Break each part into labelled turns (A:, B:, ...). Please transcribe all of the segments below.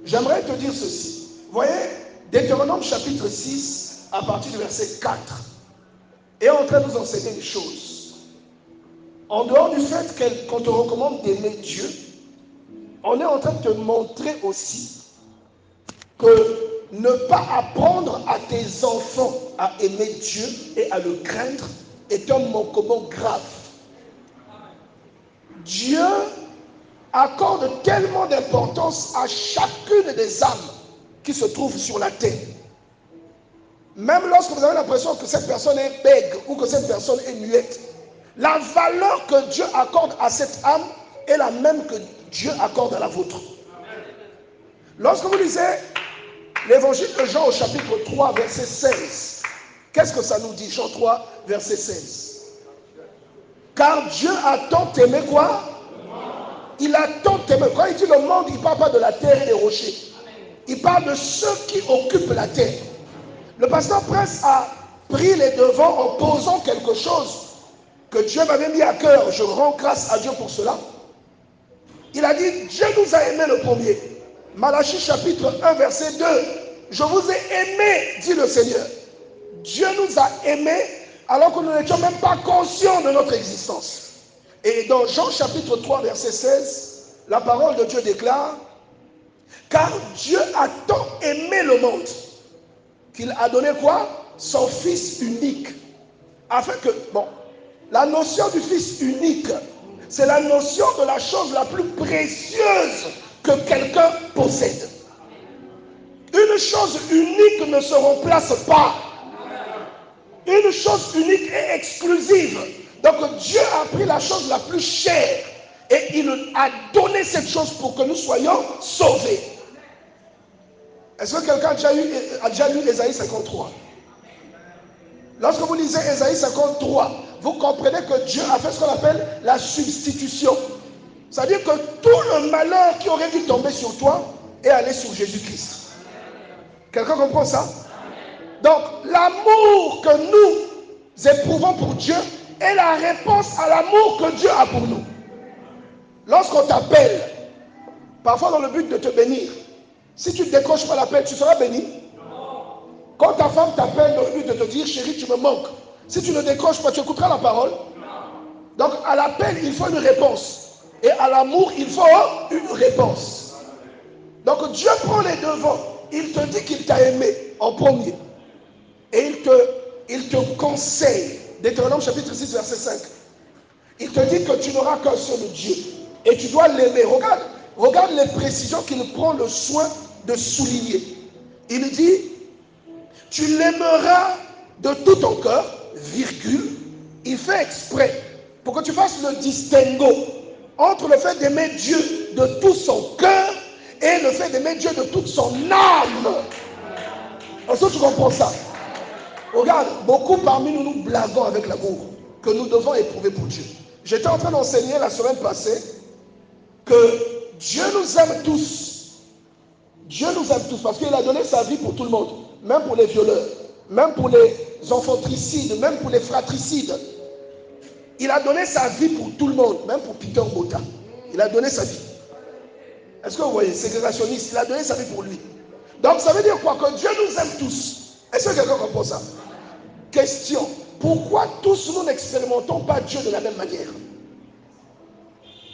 A: J'aimerais te dire ceci. Vous voyez, Deutéronome chapitre 6, à partir du verset 4, est en train de nous enseigner une chose. En dehors du fait qu'on te recommande d'aimer Dieu, on est en train de te montrer aussi que ne pas apprendre à tes enfants à aimer Dieu et à le craindre est un manquement grave. Dieu accorde tellement d'importance à chacune des âmes qui se trouvent sur la terre. Même lorsque vous avez l'impression que cette personne est bègue ou que cette personne est muette, la valeur que Dieu accorde à cette âme est la même que Dieu accorde à la vôtre. Lorsque vous lisez l'évangile de Jean au chapitre 3, verset 16, qu'est-ce que ça nous dit? Jean 3, verset 16. Car Dieu a tant aimé quoi? Il a tant aimé. Quand il dit le monde, il ne parle pas de la terre et des rochers. Il parle de ceux qui occupent la terre. Le pasteur Prince a pris les devants en posant quelque chose que Dieu m'avait mis à cœur. Je rends grâce à Dieu pour cela. Il a dit, Dieu nous a aimés le premier. Malachie chapitre 1, verset 2. Je vous ai aimés, dit le Seigneur. Dieu nous a aimés alors que nous n'étions même pas conscients de notre existence. Et dans Jean chapitre 3, verset 16, la parole de Dieu déclare, car Dieu a tant aimé le monde qu'il a donné quoi? Son Fils unique. Afin que, bon, la notion du Fils unique, c'est la notion de la chose la plus précieuse que quelqu'un possède. Une chose unique ne se remplace pas. Une chose unique et exclusive. Donc Dieu a pris la chose la plus chère et il a donné cette chose pour que nous soyons sauvés. Est-ce que quelqu'un a déjà lu Ésaïe 53? Lorsque vous lisez Ésaïe 53, vous comprenez que Dieu a fait ce qu'on appelle la substitution. C'est-à-dire que tout le malheur qui aurait dû tomber sur toi est allé sur Jésus-Christ. Quelqu'un comprend ça? Donc l'amour que nous éprouvons pour Dieu est la réponse à l'amour que Dieu a pour nous. Lorsqu'on t'appelle, parfois dans le but de te bénir, si tu ne décroches pas l'appel, tu seras béni. Quand ta femme t'appelle dans le but de te dire, chérie, tu me manques, si tu ne décroches pas, tu écouteras la parole. Donc à l'appel, il faut une réponse. Et à l'amour, il faut une réponse. Donc Dieu prend les devants. Il te dit qu'il t'a aimé en premier. Et il te conseille. Deutéronome chapitre 6, verset 5. Il te dit que tu n'auras qu'un seul Dieu. Et tu dois l'aimer. Regarde les précisions qu'il prend le soin de souligner. Il dit, tu l'aimeras de tout ton cœur, virgule. Il fait exprès pour que tu fasses le distinguo entre le fait d'aimer Dieu de tout son cœur et le fait d'aimer Dieu de toute son âme. Est-ce que tu comprends ça? Regarde, beaucoup parmi nous, nous blaguons avec l'amour que nous devons éprouver pour Dieu. J'étais en train d'enseigner la semaine passée que Dieu nous aime tous. Dieu nous aime tous parce qu'il a donné sa vie pour tout le monde. Même pour les violeurs, même pour les infantricides, même pour les fratricides. Il a donné sa vie pour tout le monde, même pour Peter Bota. Il a donné sa vie. Est-ce que vous voyez, ségrégationniste, il a donné sa vie pour lui. Donc ça veut dire quoi? Que Dieu nous aime tous. Est-ce que quelqu'un comprend ça? Question. Pourquoi tous nous n'expérimentons pas Dieu de la même manière?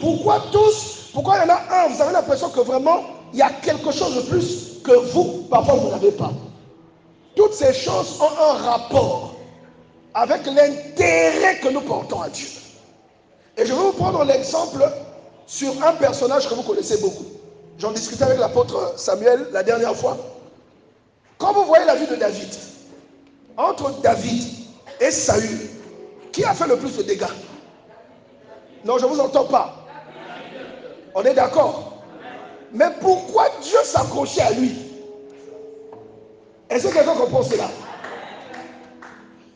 A: Pourquoi tous? Pourquoi il y en a un, vous avez l'impression que vraiment, il y a quelque chose de plus que vous, parfois vous n'avez pas. Toutes ces choses ont un rapport avec l'intérêt que nous portons à Dieu. Et je vais vous prendre l'exemple sur un personnage que vous connaissez beaucoup. J'en discutais avec l'apôtre Samuel la dernière fois. Quand vous voyez la vie de David, entre David et Saül, qui a fait le plus de dégâts? Non, je ne vous entends pas. On est d'accord? Mais pourquoi Dieu s'accrochait à lui? Est-ce que quelqu'un comprend cela?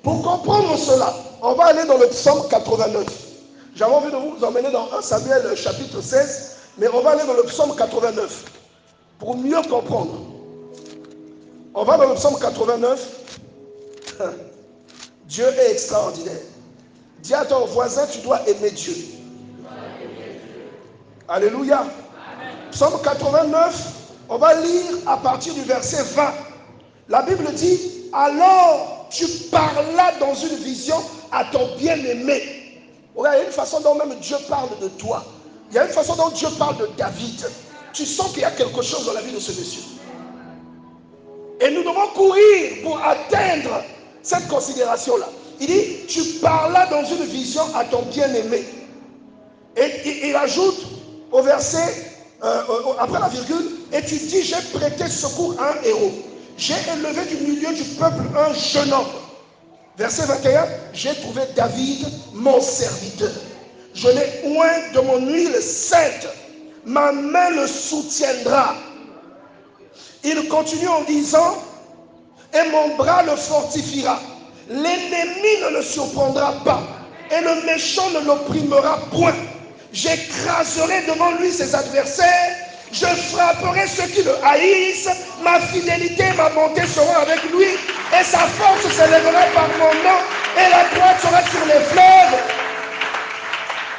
A: Pour comprendre cela, on va aller dans le psaume 89. J'avais envie de vous emmener dans 1 Samuel chapitre 16, mais on va aller dans le psaume 89 pour mieux comprendre. On va dans le psaume 89. Dieu est extraordinaire. Dis à ton voisin, tu dois aimer Dieu. Alléluia. Psaume 89, On va lire à partir du verset 20. La Bible dit, alors tu parlas dans une vision à ton bien-aimé. Regarde, il y a une façon dont même Dieu parle de toi. Il y a une façon dont Dieu parle de David. Tu sens qu'il y a quelque chose dans la vie de ce monsieur. Et nous devons courir pour atteindre cette considération-là. Il dit, tu parlas dans une vision à ton bien-aimé. Et il ajoute au verset, après la virgule, et tu dis, j'ai prêté secours à un héros. J'ai élevé du milieu du peuple un jeune homme. Verset 21, j'ai trouvé David, mon serviteur. Je l'ai oint de mon huile sainte. Ma main le soutiendra. Il continue en disant, et mon bras le fortifiera. L'ennemi ne le surprendra pas, et le méchant ne l'opprimera point. J'écraserai devant lui ses adversaires, je frapperai ceux qui le haïssent, ma fidélité et ma bonté seront avec lui, et sa force s'élèvera par mon nom, et la droite sera sur les fleuves.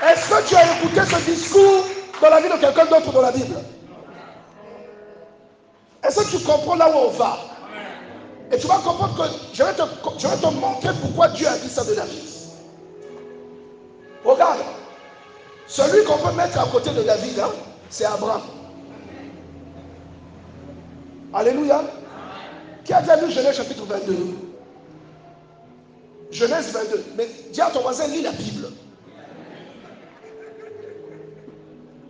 A: Est-ce que tu as écouté ce discours dans la vie de quelqu'un d'autre dans la Bible? Est-ce que tu comprends là où on va? Et tu vas comprendre que je vais te montrer pourquoi Dieu a dit ça de David. Regarde, celui qu'on peut mettre à côté de David, hein, c'est Abraham. Alléluia. Qui a déjà lu Genèse chapitre 22? Genèse 22. Mais dis à ton voisin, lis la Bible.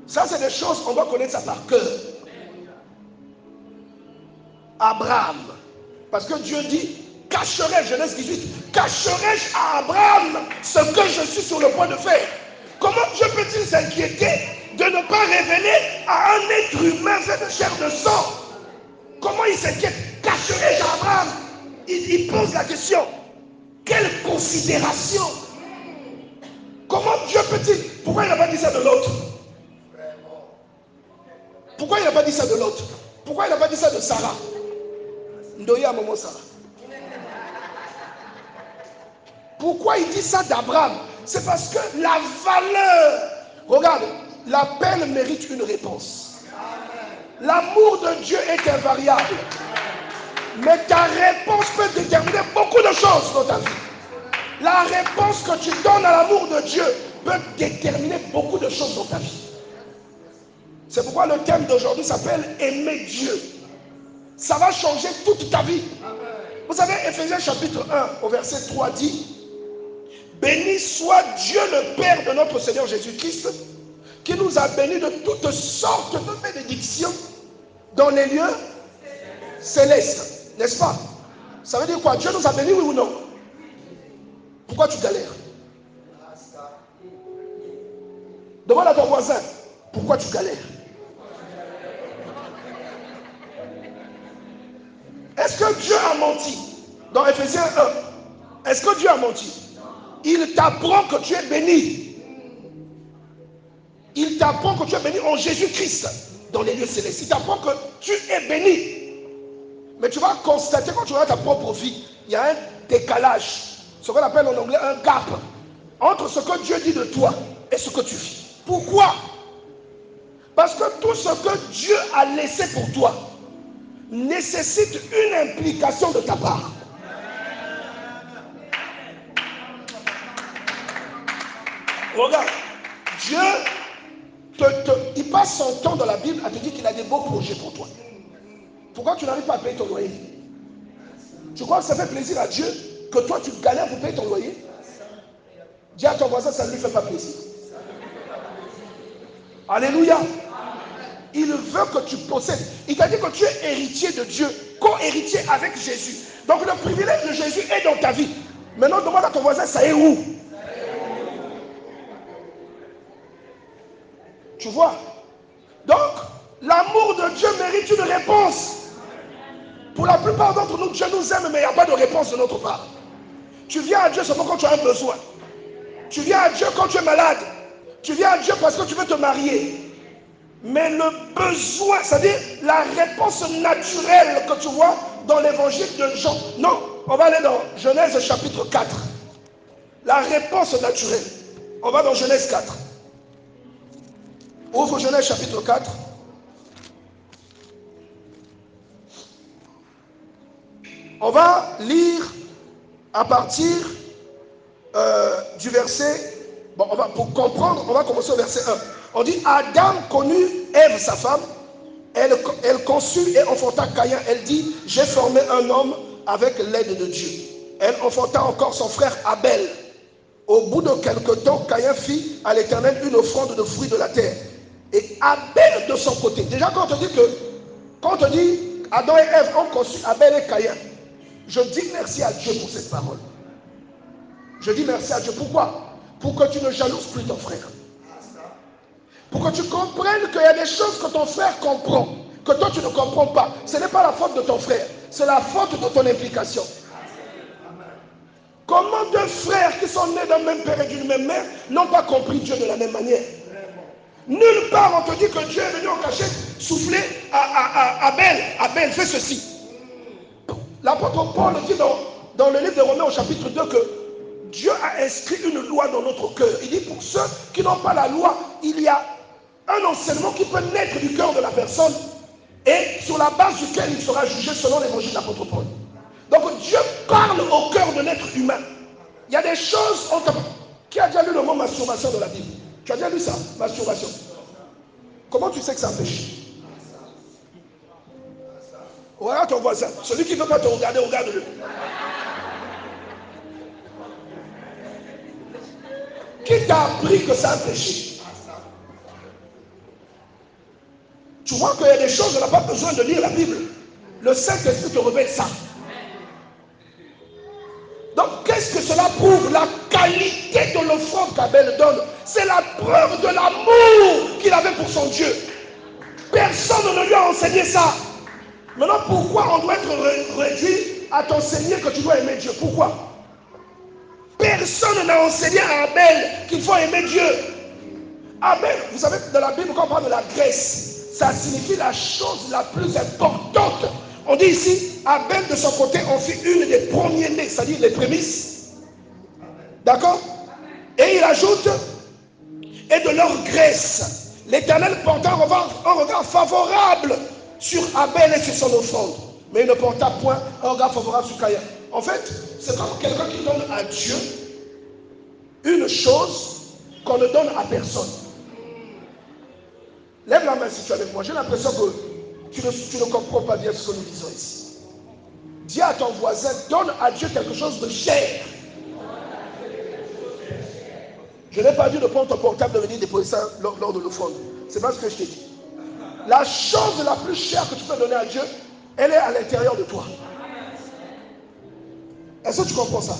A: Ça, c'est des choses, on doit connaître ça par cœur. Abraham. Parce que Dieu dit, cacherai, Genèse 18, cacherai-je à Abraham ce que je suis sur le point de faire? Comment Dieu peut-il s'inquiéter de ne pas révéler à un être humain fait de chair de sang? Comment il s'inquiète? Cacherai-je à Abraham? Il pose la question. Quelle considération? Comment Dieu peut-il? Pourquoi il n'a pas dit ça de l'autre? Pourquoi il n'a pas dit ça de l'autre? Pourquoi il n'a pas dit ça de Sarah? Ndoya Momo Sarah. Pourquoi il dit ça d'Abraham? C'est parce que la valeur, regarde, l'appel mérite une réponse. L'amour de Dieu est invariable. Mais ta réponse peut déterminer beaucoup de choses dans ta vie. La réponse que tu donnes à l'amour de Dieu peut déterminer beaucoup de choses dans ta vie. C'est pourquoi le thème d'aujourd'hui s'appelle aimer Dieu. Ça va changer toute ta vie. Vous savez, Ephésiens chapitre 1 au verset 3 dit, béni soit Dieu le Père de notre Seigneur Jésus-Christ, qui nous a bénis de toutes sortes de bénédictions dans les lieux célestes. N'est-ce pas? Ça veut dire quoi? Dieu nous a bénis, oui ou non? Pourquoi tu galères? Demande à ton voisin, pourquoi tu galères? Est-ce que Dieu a menti? Dans Ephésiens 1, est-ce que Dieu a menti? Il t'apprend que tu es béni. Il t'apprend que tu es béni en Jésus-Christ dans les lieux célestes. Il t'apprend que tu es béni. Mais tu vas constater quand tu regardes ta propre vie, il y a un décalage, ce qu'on appelle en anglais un gap, entre ce que Dieu dit de toi et ce que tu vis. Pourquoi? Parce que tout ce que Dieu a laissé pour toi nécessite une implication de ta part. Regarde, Dieu, il passe son temps dans la Bible à te dire qu'il a des beaux projets pour toi. Pourquoi tu n'arrives pas à payer ton loyer? Tu crois que ça fait plaisir à Dieu que toi tu galères pour payer ton loyer? Dis à ton voisin, ça ne lui fait pas plaisir. Alléluia. Il veut que tu possèdes. Il t'a dit que tu es héritier de Dieu, co-héritier avec Jésus. Donc le privilège de Jésus est dans ta vie. Maintenant, demande à ton voisin, ça est où? Tu vois? Donc, l'amour de Dieu mérite une réponse. Pour la plupart d'entre nous, Dieu nous aime, mais il n'y a pas de réponse de notre part. Tu viens à Dieu seulement quand tu as un besoin. Tu viens à Dieu quand tu es malade. Tu viens à Dieu parce que tu veux te marier. Mais le besoin, c'est-à-dire la réponse naturelle que tu vois dans l'évangile de Jean. Non, on va aller dans Genèse chapitre 4. La réponse naturelle. On va dans Genèse 4. Ouvre Genèse chapitre 4. On va lire à partir du verset, bon, pour comprendre, on va commencer au verset 1. On dit, Adam connut Ève, sa femme, elle conçut et enfanta Caïn. Elle dit, j'ai formé un homme avec l'aide de Dieu. Elle enfanta encore son frère Abel. Au bout de quelque temps, Caïn fit à l'Éternel une offrande de fruits de la terre. Et Abel de son côté, déjà quand on te dit Adam et Ève ont conçu Abel et Caïn, je dis merci à Dieu pour cette parole. Je dis merci à Dieu. Pourquoi? Pour que tu ne jalouses plus ton frère. Pour que tu comprennes qu'il y a des choses que ton frère comprend, que toi tu ne comprends pas. Ce n'est pas la faute de ton frère, c'est la faute de ton implication. Comment deux frères qui sont nés d'un même père et d'une même mère n'ont pas compris Dieu de la même manière? Nulle part on te dit que Dieu est venu en cachette souffler à Abel. Abel, fais ceci. L'apôtre Paul dit dans le livre de Romains au chapitre 2 que Dieu a inscrit une loi dans notre cœur. Il dit pour ceux qui n'ont pas la loi, il y a un enseignement qui peut naître du cœur de la personne et sur la base duquel il sera jugé selon l'évangile de l'apôtre Paul. Donc Dieu parle au cœur de l'être humain. Il y a des choses... Qui a déjà lu le mot masturbation dans la Bible? Tu as déjà lu ça, masturbation? Comment tu sais que c'est un péché? Voilà ton voisin. Celui qui ne veut pas te regarder, regarde-le. Qui t'a appris que c'est un péché? Tu vois qu'il y a des choses, on n'a pas besoin de lire la Bible. Le Saint-Esprit te révèle ça. Donc qu'est-ce que cela prouve? La qualité de l'offrande qu'Abel donne, c'est la preuve de l'amour qu'il avait pour son Dieu. Personne ne lui a enseigné ça. Maintenant, pourquoi on doit être réduit à t'enseigner que tu dois aimer Dieu? Pourquoi? Personne n'a enseigné à Abel qu'il faut aimer Dieu. Abel, vous savez, dans la Bible, quand on parle de la graisse, ça signifie la chose la plus importante. On dit ici, Abel de son côté en fit une des premiers-nés, c'est-à-dire les prémices. D'accord? Et il ajoute, et de leur graisse, l'Éternel porta un regard favorable sur Abel et sur son offrande. Mais il ne porta point un regard favorable sur Caïn. En fait, c'est comme quelqu'un qui donne à Dieu une chose qu'on ne donne à personne. Lève la main si tu es avec moi. J'ai l'impression que tu ne comprends pas bien ce que nous disons ici. Dis à ton voisin, donne à Dieu quelque chose de cher. Je n'ai pas dit de prendre ton portable et de venir déposer ça lors de l'offrande. C'est pas ce que je t'ai dit. La chose la plus chère que tu peux donner à Dieu, elle est à l'intérieur de toi. Est-ce que tu comprends ça?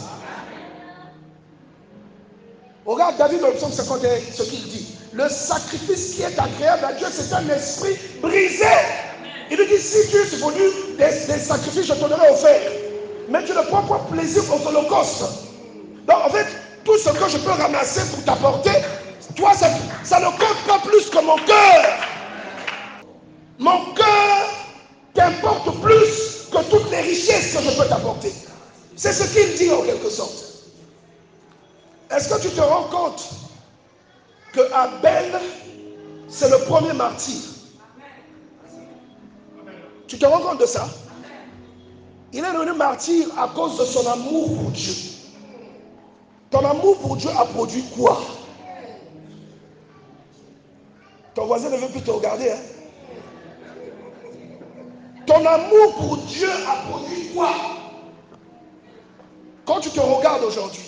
A: Regarde David dans le psaume 51, ce qu'il dit. Le sacrifice qui est agréable à Dieu, c'est un esprit brisé. Il lui dit, si tu es venu des sacrifices, je t'en aurais offert. Mais tu ne prends pas plaisir aux holocaustes. Donc en fait, tout ce que je peux ramasser pour t'apporter, toi, ça ne compte pas plus que mon cœur. Mon cœur t'importe plus que toutes les richesses que je peux t'apporter. C'est ce qu'il dit en quelque sorte. Est-ce que tu te rends compte que Abel, c'est le premier martyr? Tu te rends compte de ça? Il est devenu martyr à cause de son amour pour Dieu. Ton amour pour Dieu a produit quoi? Ton voisin ne veut plus te regarder. Hein? Ton amour pour Dieu a produit quoi? Quand tu te regardes aujourd'hui,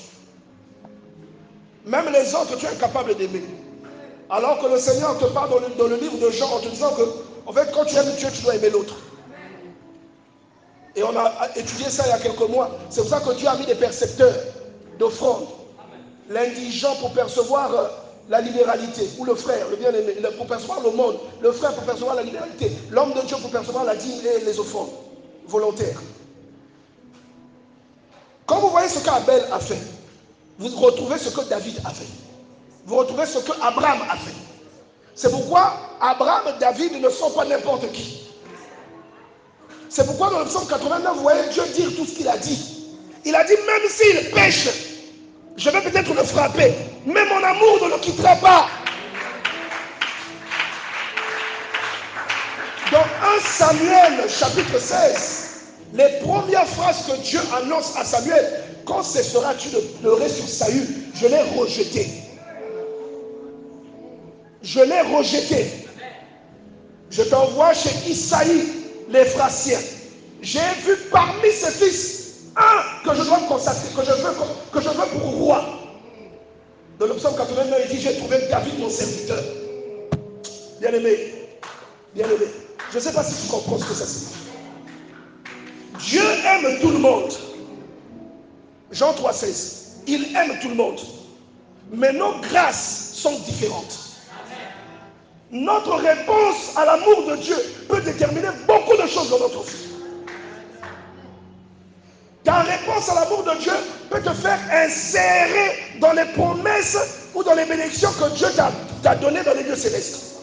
A: même les autres, tu es incapable d'aimer. Alors que le Seigneur te parle dans le livre de Jean en te disant que, en fait, quand tu aimes Dieu, tu dois aimer l'autre. Et on a étudié ça il y a quelques mois. C'est pour ça que Dieu a mis des percepteurs d'offrande. L'indigent pour percevoir la libéralité, ou le frère, le bien-aimé, pour percevoir le monde, le frère pour percevoir la libéralité, l'homme de Dieu pour percevoir la dîme et les offrandes volontaires. Quand vous voyez ce qu'Abel a fait, vous retrouvez ce que David a fait. Vous retrouvez ce que Abraham a fait. C'est pourquoi Abraham et David ne sont pas n'importe qui. C'est pourquoi dans le psaume 89, vous voyez Dieu dire tout ce qu'il a dit. Il a dit, même s'il pêche, je vais peut-être le frapper, mais mon amour ne le quittera pas. Dans 1 Samuel chapitre 16, Les premières phrases que Dieu annonce à Samuel, quand cesseras-tu de pleurer sur Saül, je l'ai rejeté. Je l'ai rejeté. Je t'envoie chez Isaïe, l'Éphratien. J'ai vu parmi ses fils un que je dois me consacrer, que je veux pour roi. Dans le psaume 89, il dit, j'ai trouvé David mon serviteur. Bien-aimé, bien-aimé. Je ne sais pas si tu comprends ce que ça signifie. Dieu aime tout le monde. Jean 3,16. Il aime tout le monde. Mais nos grâces sont différentes. Notre réponse à l'amour de Dieu peut déterminer beaucoup de choses dans notre vie. Ta réponse à l'amour de Dieu peut te faire insérer dans les promesses ou dans les bénédictions que Dieu t'a données dans les lieux célestes.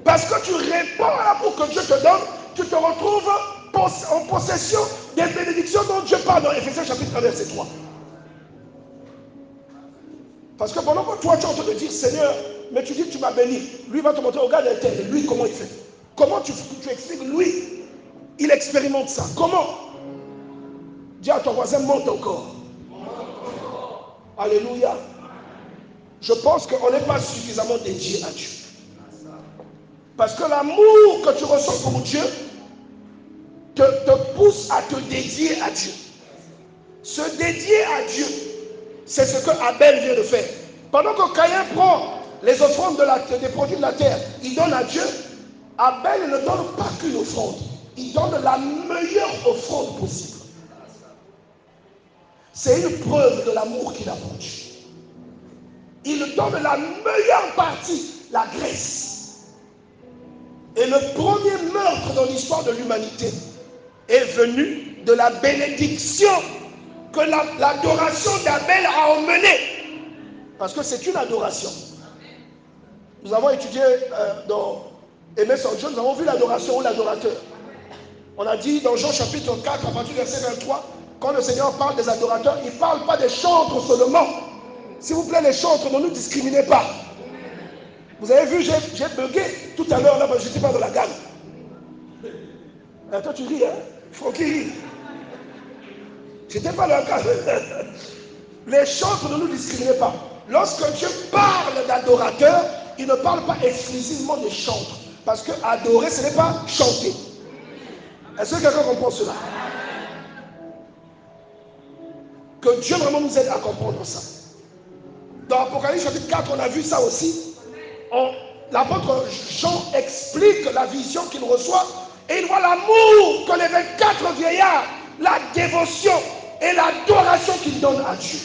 A: Parce que tu réponds à l'amour que Dieu te donne, tu te retrouves en possession des bénédictions dont Dieu parle dans Éphésiens chapitre 1 verset 3. Parce que pendant que toi tu es en train de dire Seigneur, mais tu dis que tu m'as béni, lui va te montrer, regarde l'Éternel, lui comment il fait. Comment tu expliques, lui, il expérimente ça. Comment? Dis à ton voisin, monte encore. Alléluia. Je pense qu'on n'est pas suffisamment dédié à Dieu. Parce que l'amour que tu ressens pour Dieu te pousse à te dédier à Dieu. Se dédier à Dieu, c'est ce que Abel vient de faire. Pendant que Caïn prend les offrandes des produits de la terre, il donne à Dieu, Abel ne donne pas qu'une offrande, il donne la meilleure offrande possible. C'est une preuve de l'amour qu'il a pour Dieu. Il donne la meilleure partie, la graisse. Et le premier meurtre dans l'histoire de l'humanité est venu de la bénédiction que l'adoration d'Abel a emmenée. Parce que c'est une adoration. Nous avons étudié dans Aimé Saint John, nous avons vu l'adoration ou l'adorateur. On a dit dans Jean chapitre 4, à partir du verset 23, quand le Seigneur parle des adorateurs, il ne parle pas des chantres seulement. S'il vous plaît, les chantres, ne nous discriminez pas. Vous avez vu, j'ai bugué tout à l'heure, là, parce que je n'étais pas dans la gamme. Toi, tu ris, hein? Francky rit. Je n'étais pas dans la gamme. Les chantres, ne nous discriminez pas. Lorsque Dieu parle d'adorateur, il ne parle pas exclusivement des chantres. Parce que adorer, ce n'est pas chanter. Est-ce que quelqu'un comprend cela? Que Dieu vraiment nous aide à comprendre ça. Dans Apocalypse chapitre 4, on a vu ça aussi. L'apôtre Jean explique la vision qu'il reçoit et il voit l'amour que les 24 vieillards, la dévotion et l'adoration qu'ils donnent à Dieu.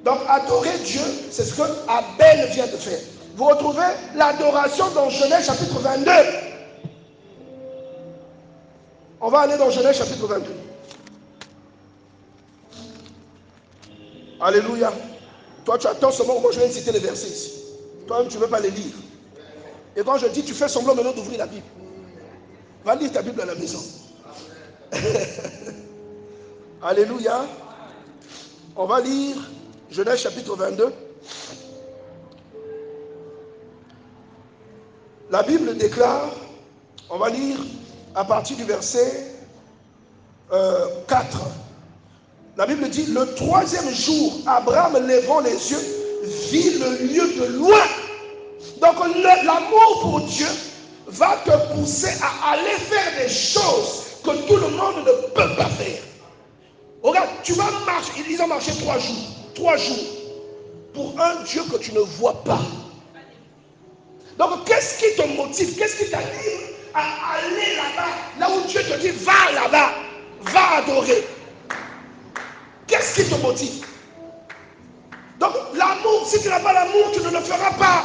A: Donc adorer Dieu, c'est ce que Abel vient de faire. Vous retrouvez l'adoration dans Genèse chapitre 22. On va aller dans Genèse chapitre 22. Alléluia. Toi, tu attends seulement, moi je viens de citer les versets ici. Toi-même, tu ne veux pas les lire. Et quand je dis, tu fais semblant maintenant d'ouvrir la Bible. Va lire ta Bible à la maison. Alléluia. On va lire Genèse chapitre 22. La Bible déclare, on va lire à partir du verset 4. La Bible dit, le troisième jour, Abraham levant les yeux, vit le lieu de loin. Donc l'amour pour Dieu va te pousser à aller faire des choses que tout le monde ne peut pas faire. Regarde, tu vas marcher, ils ont marché 3 jours. 3 jours pour un Dieu que tu ne vois pas. Donc qu'est-ce qui te motive? Qu'est-ce qui t'anime à aller là-bas? Là où Dieu te dit, va là-bas, va adorer. Qu'est-ce qui te motive? Donc l'amour, si tu n'as pas l'amour, tu ne le feras pas.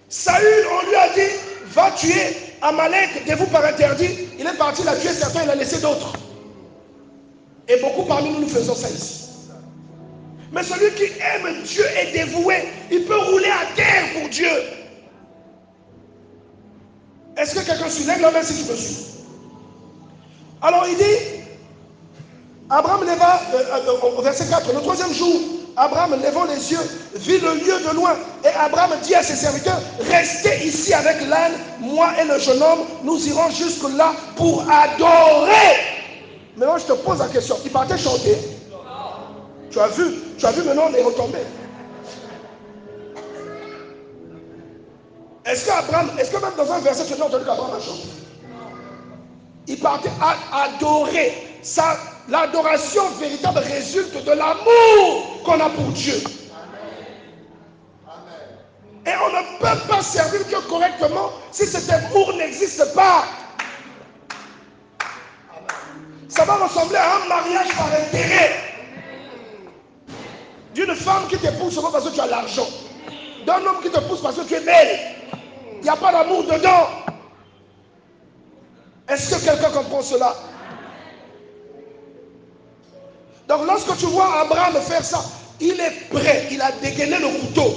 A: Saül, on lui a dit, va tuer Amalek, dévoué par interdit. Il est parti, il a tué certains, il a laissé d'autres. Et beaucoup parmi nous, nous faisons ça ici. Mais celui qui aime Dieu est dévoué. Il peut rouler à terre pour Dieu. Est-ce que quelqu'un suit? Lève la main si tu me suis. Alors il dit, Abraham leva, au verset 4, le troisième jour, Abraham, levant les yeux, vit le lieu de loin. Et Abraham dit à ses serviteurs, restez ici avec l'âne, moi et le jeune homme, nous irons jusque là pour adorer. Maintenant, je te pose la question, il partait chanter. Tu as vu maintenant les retombées. Est-ce que même dans un verset, tu as entendu qu'Abraham a chanté? Il partait à adorer. L'adoration véritable résulte de l'amour qu'on a pour Dieu. Et on ne peut pas servir Dieu correctement si cet amour n'existe pas. Ça va ressembler à un mariage par intérêt. D'une femme qui t'épouse seulement parce que tu as l'argent. D'un homme qui te pousse parce que tu es belle. Il n'y a pas d'amour dedans. Est-ce que quelqu'un comprend cela? Donc lorsque tu vois Abraham faire ça, il est prêt, il a dégainé le couteau.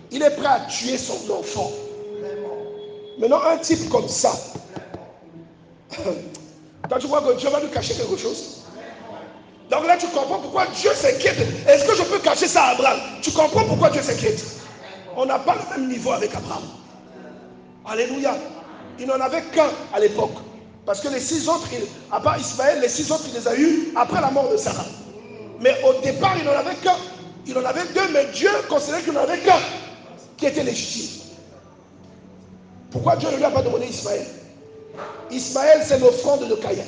A: Il est prêt à tuer son enfant. Maintenant, un type comme ça, quand tu vois que Dieu va lui cacher quelque chose, donc là tu comprends pourquoi Dieu s'inquiète. Est-ce que je peux cacher ça à Abraham? Tu comprends pourquoi Dieu s'inquiète? On n'a pas le même niveau avec Abraham. Alléluia. Il n'en avait qu'un à l'époque. Parce que les 6 autres, à part Ismaël, les 6 autres, il les a eus après la mort de Sarah. Mais au départ, il n'en avait qu'un. Il en avait 2, mais Dieu considérait qu'il n'en avait qu'un qui était légitime. Pourquoi Dieu ne lui a pas demandé Ismaël? Ismaël, c'est l'offrande de Caïn.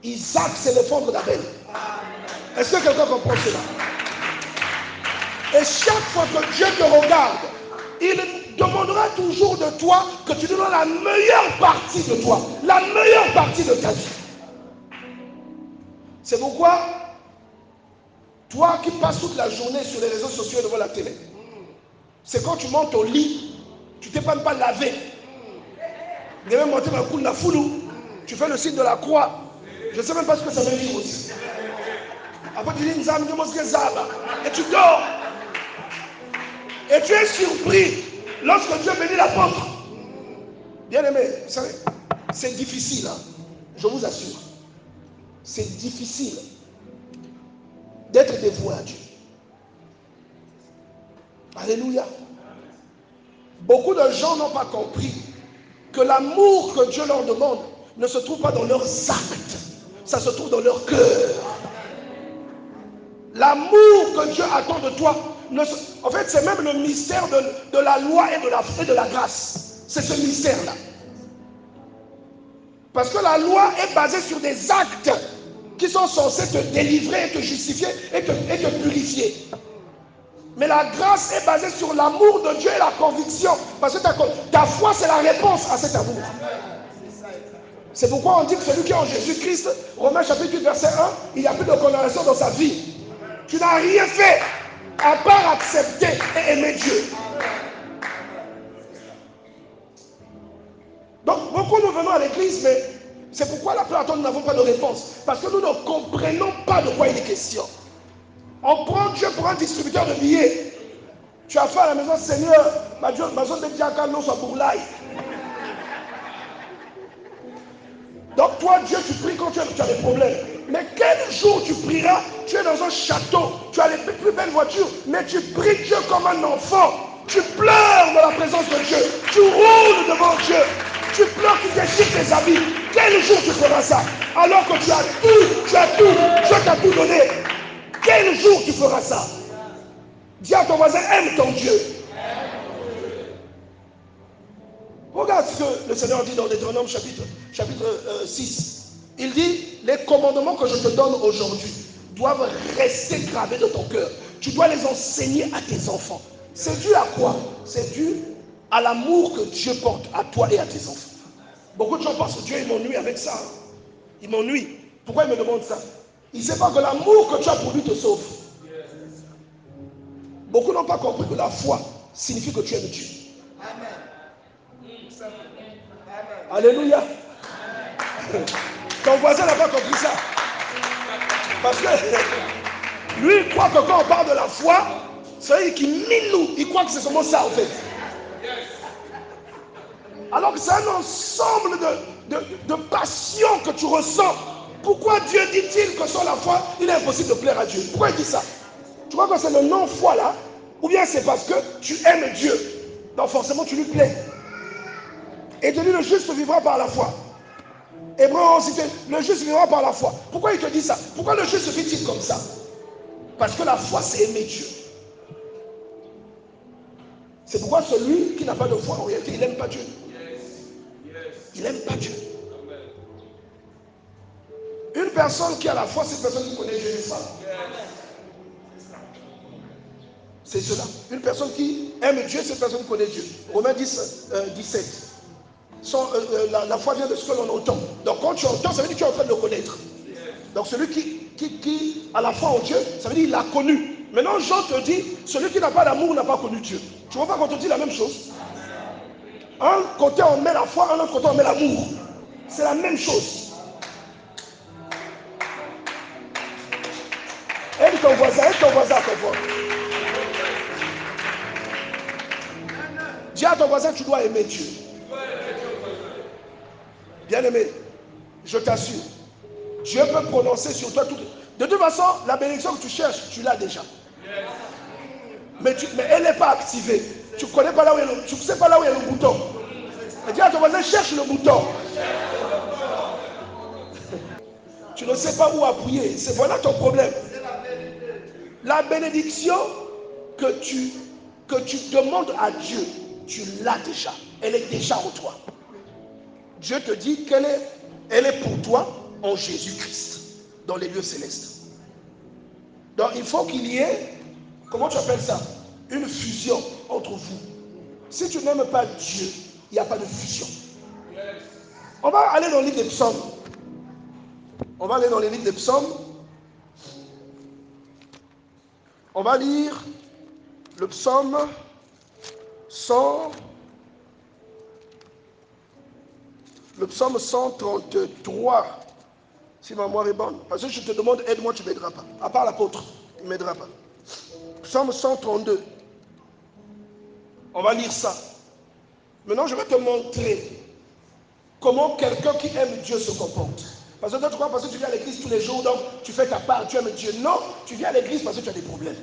A: Isaac, c'est l'offrande d'Abel. Est-ce que quelqu'un comprend cela? Et chaque fois que Dieu te regarde, il demandera toujours de toi que tu lui donnes la meilleure partie de toi, la meilleure partie de ta vie. C'est pourquoi, toi qui passes toute la journée sur les réseaux sociaux et devant la télé, c'est quand tu montes au lit, tu ne t'es même pas lavé. Tu devais monter dans le coup de la foulou, tu fais le signe de la croix. Je ne sais même pas ce que ça veut dire aussi. Après tu dis Nzam, et tu dors. Et tu es surpris lorsque Dieu bénit l'apôtre. Bien aimé, vous savez, c'est difficile, hein? Je vous assure. C'est difficile d'être dévoué à Dieu. Alléluia. Beaucoup de gens n'ont pas compris que l'amour que Dieu leur demande ne se trouve pas dans leurs actes, ça se trouve dans leur cœur. L'amour que Dieu attend de toi, en fait c'est même le mystère de la loi et de la grâce. C'est ce mystère-là. Parce que la loi est basée sur des actes qui sont censés te délivrer, te justifier et te purifier. Mais la grâce est basée sur l'amour de Dieu et la conviction. Parce que ta foi, c'est la réponse à cet amour. C'est pourquoi on dit que celui qui est en Jésus-Christ, Romains chapitre 8, verset 1, il n'y a plus de condamnation dans sa vie. Tu n'as rien fait à part accepter et aimer Dieu. Donc, beaucoup nous venons à l'église, mais c'est pourquoi la plupart d'entre nous n'avons pas de réponse. Parce que nous ne comprenons pas de quoi il est question. On prend Dieu pour un distributeur de billets. Tu as fait à la maison, Seigneur, ma zone de diacre, non, soit bourlaï. Donc toi, Dieu, tu pries quand tu as des problèmes. Mais quel jour tu prieras? Tu es dans un château, tu as les plus belles voitures, mais tu pries Dieu comme un enfant. Tu pleures dans la présence de Dieu. Tu roules devant Dieu. Tu pleures, tu déchires tes habits. Quel jour tu feras ça? Alors que tu as tout, Dieu t'a tout donné. Quel jour tu feras ça? Dis à ton voisin, aime ton Dieu. Regarde ce que le Seigneur dit dans Deutéronome chapitre 6. Il dit, les commandements que je te donne aujourd'hui doivent rester gravés dans ton cœur. Tu dois les enseigner à tes enfants. C'est dû à quoi? C'est dû à l'amour que Dieu porte à toi et à tes enfants. Beaucoup de gens pensent que Dieu il m'ennuie avec ça. Il m'ennuie. Pourquoi il me demande ça? Il ne sait pas que l'amour que tu as pour lui te sauve. Beaucoup n'ont pas compris que la foi signifie que tu aimes Dieu. Amen. Alléluia. Ton voisin n'a pas compris ça. Parce que lui, il croit que quand on parle de la foi, c'est lui qui mine nous. Il croit que c'est seulement ça en fait. Alors que c'est un ensemble de passions que tu ressens. Pourquoi Dieu dit-il que sans la foi, il est impossible de plaire à Dieu? Pourquoi il dit ça? Tu crois que c'est le non-foi là? Ou bien c'est parce que tu aimes Dieu? Donc forcément tu lui plais. Et te dit le juste vivra par la foi. Hébreu 11, le juste vivra par la foi. Pourquoi il te dit ça? Pourquoi le juste vit-il comme ça? Parce que la foi c'est aimer Dieu. C'est pourquoi celui qui n'a pas de foi, en réalité, il n'aime pas Dieu. Il n'aime pas Dieu. Une personne qui a la foi, c'est une personne qui connaît Dieu, n'est-ce pas? C'est cela. Une personne qui aime Dieu, c'est une personne qui connaît Dieu. Romains 10, 17. La foi vient de ce que l'on entend. Donc quand tu entends, ça veut dire que tu es en train de le connaître. Donc celui qui a la foi en Dieu, ça veut dire qu'il l'a connu. Maintenant, Jean te dit, celui qui n'a pas d'amour n'a pas connu Dieu. Tu vois pas qu'on te dit la même chose? Un côté on met la foi, un autre côté on met l'amour. C'est la même chose. Aime ton voisin à ton voisin. Dis à ton voisin, tu dois aimer Dieu. Bien aimé, je t'assure, Dieu peut prononcer sur toi tout. De toute façon, la bénédiction que tu cherches, tu l'as déjà. Mais elle n'est pas activée. Tu ne connais pas là où il y a tu sais pas là où il y a le bouton. Et dis à ton voisin, cherche le bouton. Tu ne sais pas où appuyer. C'est voilà ton problème. La bénédiction que tu demandes à Dieu, tu l'as déjà. Elle est déjà en toi. Dieu te dit qu'elle est pour toi en Jésus-Christ, dans les lieux célestes. Donc il faut qu'il y ait, comment tu appelles ça? Une fusion entre vous. Si tu n'aimes pas Dieu, il n'y a pas de fusion. On va aller dans le livre des psaumes. On va aller dans les livres des psaumes. On va lire le psaume 100. Le psaume 133, si ma mémoire est bonne. Parce que je te demande, aide-moi, tu ne m'aideras pas. À part l'apôtre, il ne m'aidera pas. Psaume 132. On va lire ça. Maintenant, je vais te montrer comment quelqu'un qui aime Dieu se comporte. Parce que toi, tu crois parce que tu viens à l'église tous les jours, donc tu fais ta part, tu aimes Dieu. Non, tu viens à l'église parce que tu as des problèmes.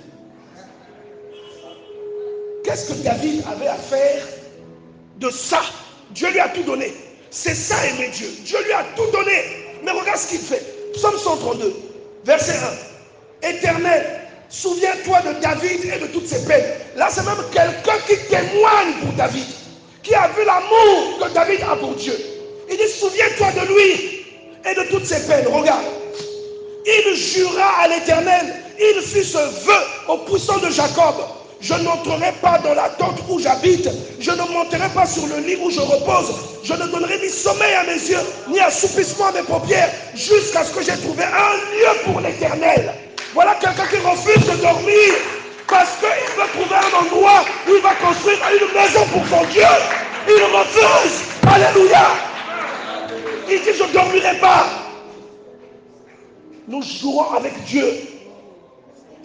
A: Qu'est-ce que David avait à faire de ça? Dieu lui a tout donné. C'est ça aimer Dieu. Dieu lui a tout donné. Mais regarde ce qu'il fait. Psaume 132, verset 1. Éternel, souviens-toi de David et de toutes ses peines. Là, c'est même quelqu'un qui témoigne pour David, qui a vu l'amour que David a pour Dieu. Il dit, souviens-toi de lui et de toutes ses peines. Regarde. Il jura à l'Éternel, il fit ce vœu au puissant de Jacob. Je n'entrerai pas dans la tente où j'habite, je ne monterai pas sur le lit où je repose, je ne donnerai ni sommeil à mes yeux, ni assoupissement à mes paupières, jusqu'à ce que j'ai trouvé un lieu pour l'Éternel. Voilà quelqu'un qui refuse de dormir, parce qu'il veut trouver un endroit où il va construire une maison pour son Dieu. Il refuse. Alléluia. Il dit, je ne dormirai pas. Nous jouons avec Dieu.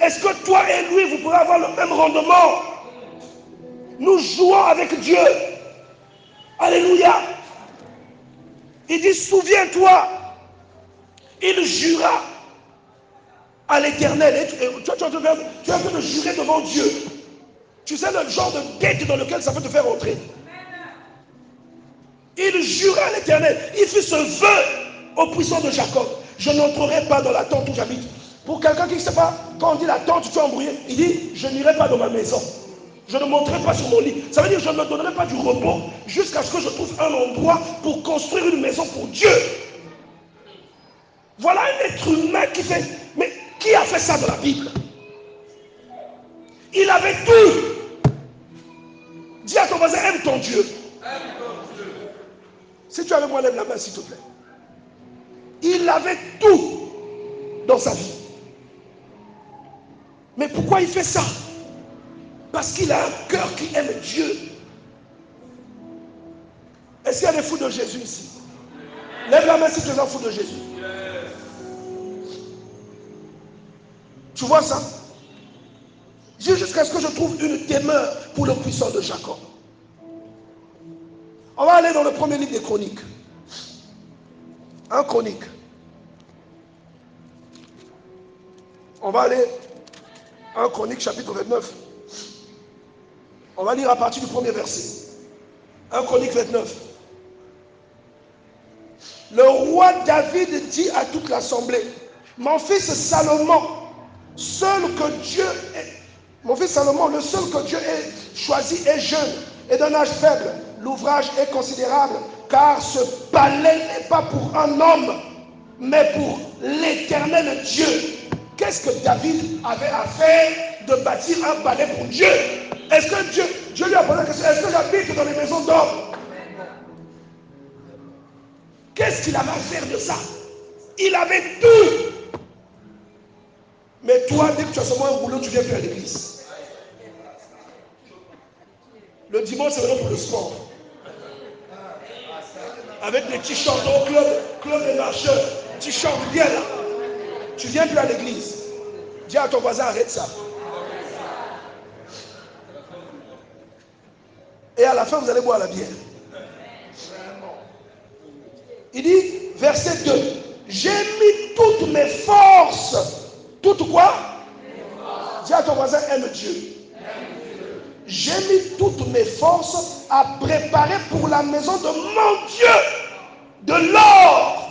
A: Est-ce que toi et lui, vous pourrez avoir le même rendement? Nous jouons avec Dieu. Alléluia. Il dit, souviens-toi. Il jura à l'Éternel. Et tu es en train de jurer devant Dieu. Tu sais le genre de dette dans lequel ça peut te faire entrer. Il jura à l'Éternel. Il fit ce vœu au puissant de Jacob. Je n'entrerai pas dans la tente où j'habite. Pour quelqu'un qui ne sait pas, quand on dit la tente, tu es embrouillé. Il dit, je n'irai pas dans ma maison. Je ne monterai pas sur mon lit. Ça veut dire, je ne me donnerai pas du repos jusqu'à ce que je trouve un endroit pour construire une maison pour Dieu. Voilà un être humain qui fait... Mais qui a fait ça dans la Bible? Il avait tout. Dis à ton voisin, aime ton Dieu. Si tu es avec moi, lève la main, s'il te plaît. Il avait tout dans sa vie. Mais pourquoi il fait ça? Parce qu'il a un cœur qui aime Dieu. Est-ce qu'il y a des fous de Jésus ici? Lève la main si tu es un fou de Jésus. Tu vois ça? Jusqu'à ce que je trouve une demeure pour le puissant de Jacob. On va aller dans le premier livre des Chroniques. Un Chronique. On va aller 1 Chronique chapitre 29. On va lire à partir du premier verset. 1 Chronique 29. Le roi David dit à toute l'assemblée, mon fils Salomon, mon fils Salomon, le seul que Dieu ait choisi est jeune et d'un âge faible. L'ouvrage est considérable, car ce palais n'est pas pour un homme, mais pour l'Éternel Dieu. Qu'est-ce que David avait à faire de bâtir un palais pour Dieu? Est-ce que Dieu lui a posé la question, est-ce que j'habite dans les maisons d'or? Qu'est-ce qu'il avait à faire de ça? Il avait tout. Mais toi, dès que tu as seulement un boulot, tu viens plus à l'église. Le dimanche, c'est vraiment pour le sport. Avec des t-shirts au club des marcheurs. T-shirt, viens là. Tu viens plus à l'église. Dis à ton voisin, arrête ça. Et à la fin, vous allez boire la bière. Il dit, verset 2, j'ai mis toutes mes forces. Toutes quoi? Dis à ton voisin, aime Dieu. J'ai mis toutes mes forces à préparer pour la maison de mon Dieu de l'or